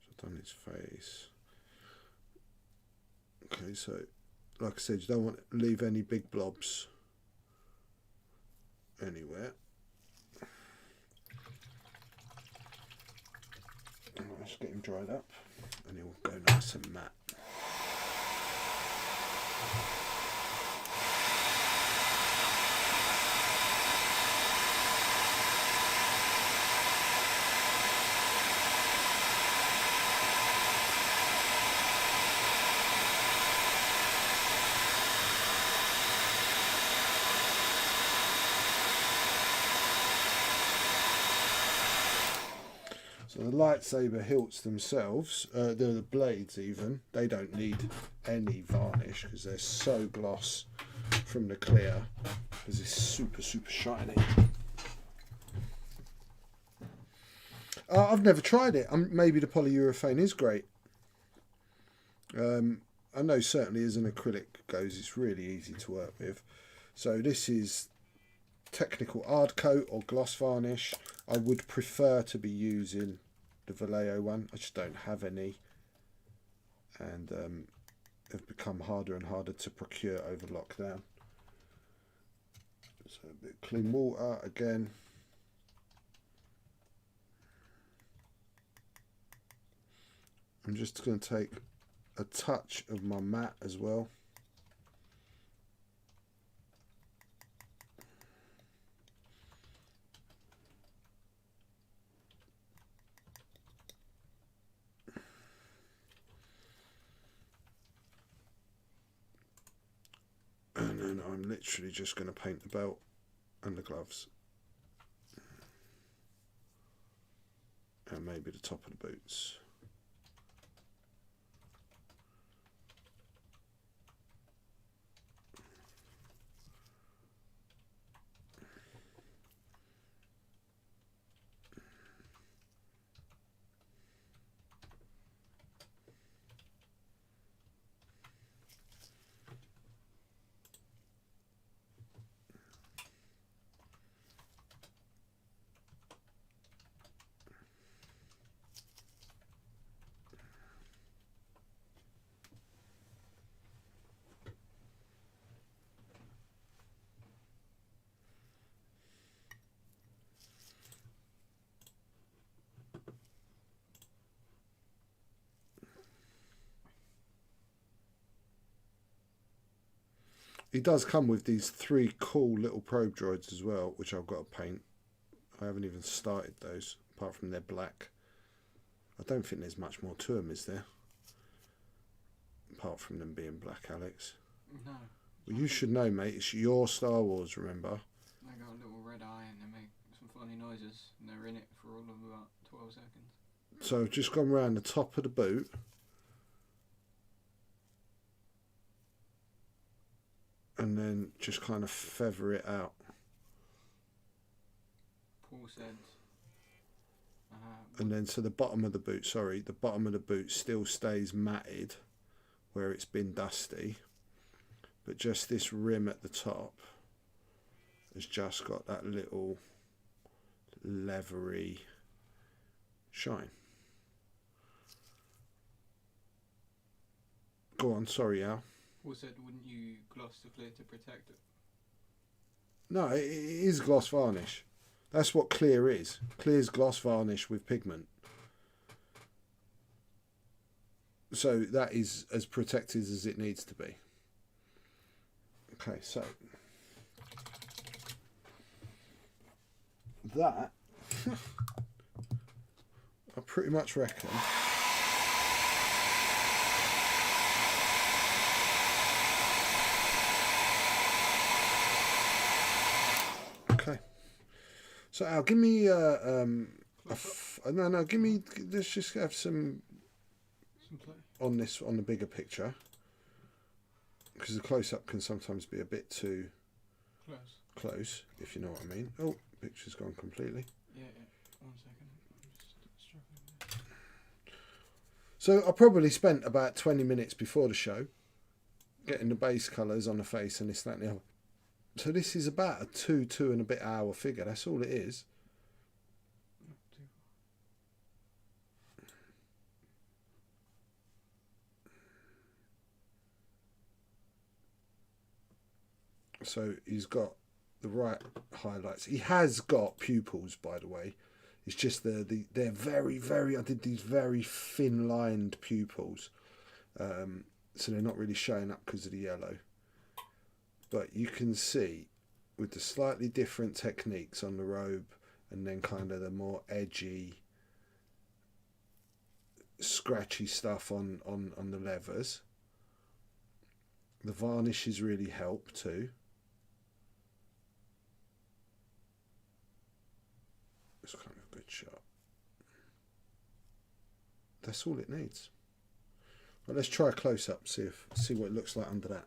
So I've done his face. Okay, so like I said, you don't want to leave any big blobs anywhere. Let's get him dried up and he'll go nice and matte. So the lightsaber hilts themselves, the blades even, they don't need any varnish because they're so gloss from the clear, because it's super, super shiny. I've never tried it. Maybe the polyurethane is great. I know certainly as an acrylic goes, it's really easy to work with. So this is technical hard coat or gloss varnish. I would prefer to be using the Vallejo one. I just don't have any, and have become harder and harder to procure over lockdown. So a bit of clean water again. I'm just going to take a touch of my matte as well. And then I'm literally just going to paint the belt and the gloves. And maybe the top of the boots. It does come with these 3 cool little probe droids as well, which I've got to paint. I haven't even started those, apart from they're black. I don't think there's much more to them, is there? Apart from them being black, Alex. No. Well, you should know, mate. It's your Star Wars, remember? They got a little red eye and they make some funny noises, and they're in it for all of about 12 seconds. So I've just gone round the top of the boot. And then just kind of feather it out. Paul said. And then so the bottom of the boot, the bottom of the boot still stays matted where it's been dusty, but just this rim at the top has just got that little leathery shine. Go on, sorry, Al. Well said, wouldn't you gloss the clear to protect it? No, it is gloss varnish. That's what clear is. Clear's gloss varnish with pigment. So that is as protected as it needs to be. Okay, so that I pretty much reckon okay. So Al, give me give me, let's just have some play on this, on the bigger picture, because the close-up can sometimes be a bit too close, if you know what I mean. Oh, picture's gone completely. Yeah. 1 second. I'm just struggling. So I probably spent about 20 minutes before the show getting the base colours on the face and this, that and the other. So this is about a 2 and a bit hour figure. That's all it is. So he's got the right highlights. He has got pupils, by the way. It's just they're very, very. I did these very thin lined pupils, so they're not really showing up because of the yellow. But you can see with the slightly different techniques on the robe, and then kind of the more edgy, scratchy stuff on the leathers. The varnishes really help too. It's kind of a good shot. That's all it needs. Well, let's try a close up, see what it looks like under that.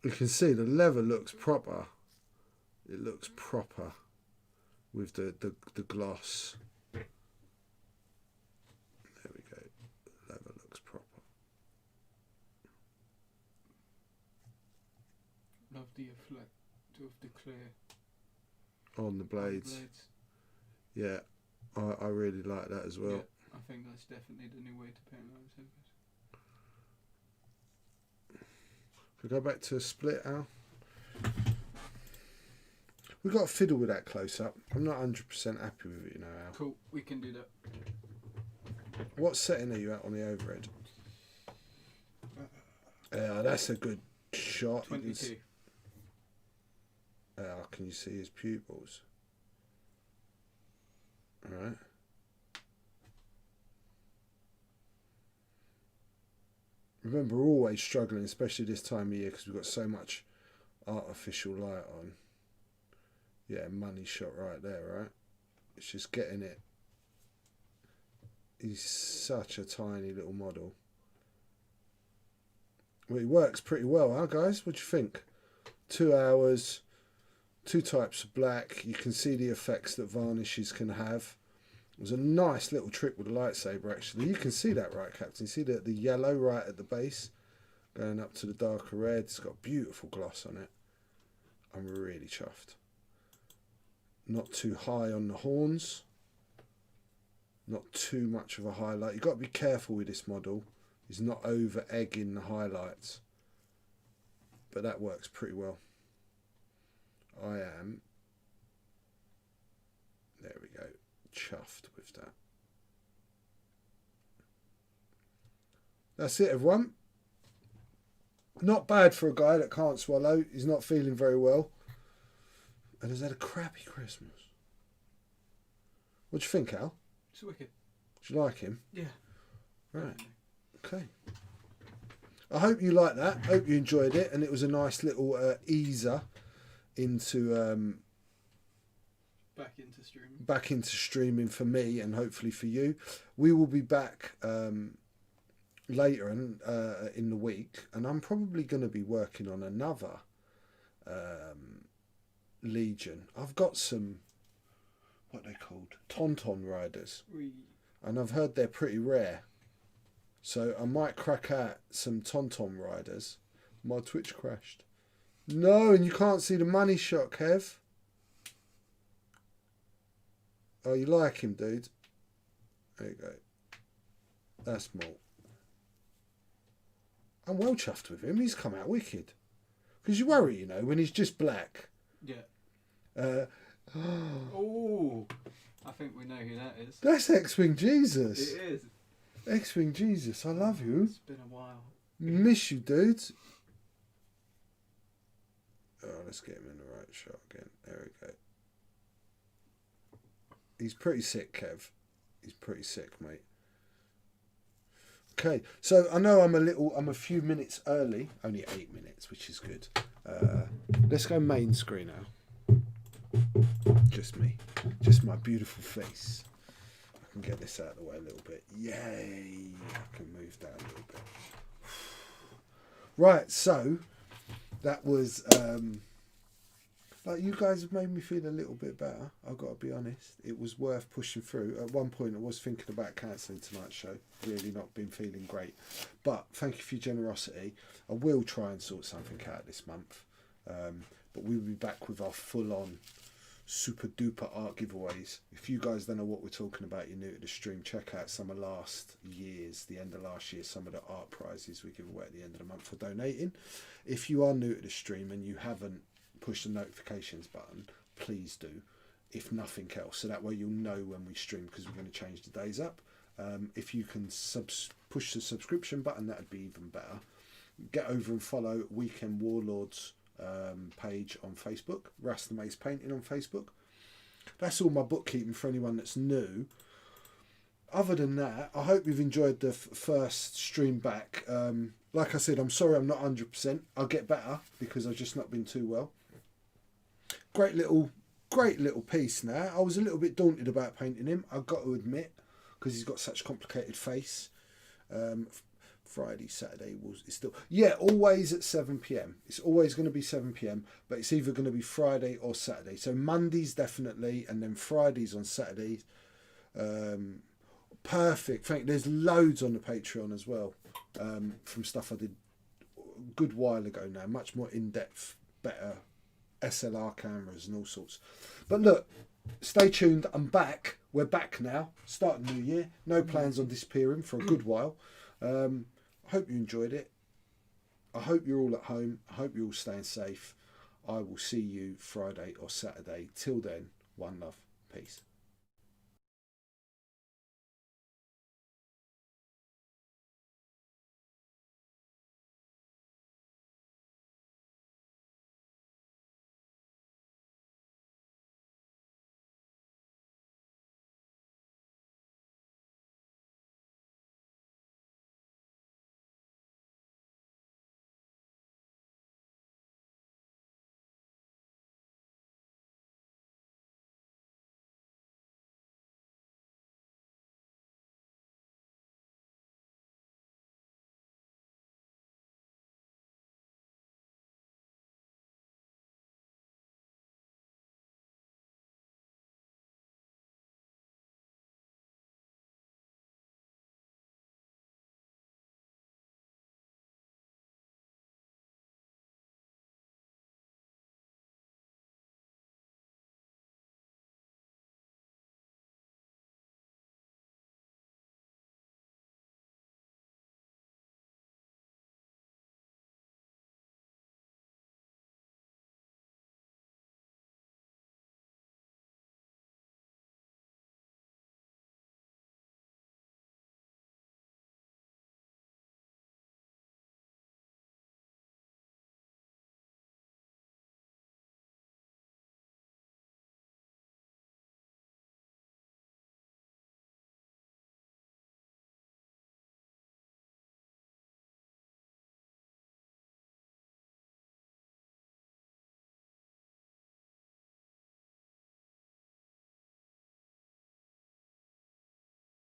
You can see the leather looks proper. It looks proper with the gloss. There we go. The leather looks proper. Love the effect of the clear On the blades. Yeah, I really like that as well. Yeah, I think that's definitely the new way to paint lightsabers. Could we go back to a split, Al? We've got to fiddle with that close up. I'm not 100% happy with it, you know, Al. Cool, we can do that. What setting are you at on the overhead? Yeah, that's a good shot. 22. Can you see his pupils? Alright. Remember, we're always struggling, especially this time of year, because we've got so much artificial light on. Yeah, money shot right there, right? It's just getting it. He's such a tiny little model. Well, he works pretty well, huh, guys? What do you think? 2 hours, 2 types of black. You can see the effects that varnishes can have. It was a nice little trick with the lightsaber, actually. You can see that, right, Captain? You see the yellow right at the base, going up to the darker red. It's got beautiful gloss on it. I'm really chuffed. Not too high on the horns. Not too much of a highlight. You've got to be careful with this model. He's not over egging the highlights. But that works pretty well. I am, there we go, chuffed with that. That's it, everyone. Not bad for a guy that can't swallow. He's not feeling very well. And has had a crappy Christmas. What do you think, Al? It's wicked. Do you like him? Yeah. Right. Okay. I hope you liked that. Hope you enjoyed it. And it was a nice little easer into back into streaming for me and hopefully for you. We will be back later in the week, and I'm probably going to be working on another Legion. I've got some, what are they called? Tauntaun riders. And I've heard they're pretty rare. So I might crack out some Tauntaun riders. My Twitch crashed. No, and you can't see the money shot, Kev. Oh, you like him, dude? There you go. That's more. I'm well chuffed with him. He's come out wicked. Because you worry, when he's just black. Yeah. Oh, I think we know who that is. That's X-Wing Jesus. It is. X-Wing Jesus, I love you. It's been a while. Miss you, dude. Oh, let's get him in the right shot again. There we go. He's pretty sick, Kev. He's pretty sick, mate. Okay, so I know I'm a few minutes early. Only 8 minutes, which is good. Let's go main screen now. Just me. Just my beautiful face. I can get this out of the way a little bit. Yay! I can move down a little bit. Right, so that was like, you guys have made me feel a little bit better. I've got to be honest. It was worth pushing through. At one point I was thinking about cancelling tonight's show. Really not been feeling great. But thank you for your generosity. I will try and sort something out this month. But we'll be back with our full-on super duper art giveaways. If you guys don't know what we're talking about, you're new to the stream, check out some of the end of last year, some of the art prizes we give away at the end of the month for donating. If you are new to the stream and you haven't pushed the notifications button, please do, if nothing else, so that way you'll know when we stream, because we're going to change the days up. If you can push the subscription button, that would be even better. Get over and follow Weekend Warlords page on Facebook, Rasta Mace Painting on Facebook. That's all my bookkeeping for anyone that's new. Other than that, I hope you've enjoyed the first stream back. Like I said, I'm sorry I'm not 100%. I'll get better because I've just not been too well. Great little piece now. I was a little bit daunted about painting him, I've got to admit, because he's got such a complicated face. Friday, Saturday it's still, always at 7 p.m. It's always going to be 7 p.m, but it's either going to be Friday or Saturday. So Mondays definitely, and then Fridays on Saturdays. Perfect. There's loads on the Patreon as well, from stuff I did a good while ago now. Much more in-depth, better SLR cameras and all sorts. But look, stay tuned. I'm back. We're back now. Start the new year. No plans on disappearing for a good while. I hope you enjoyed it. I hope you're all at home. I hope you're all staying safe. I will see you Friday or Saturday. Till then, one love. Peace.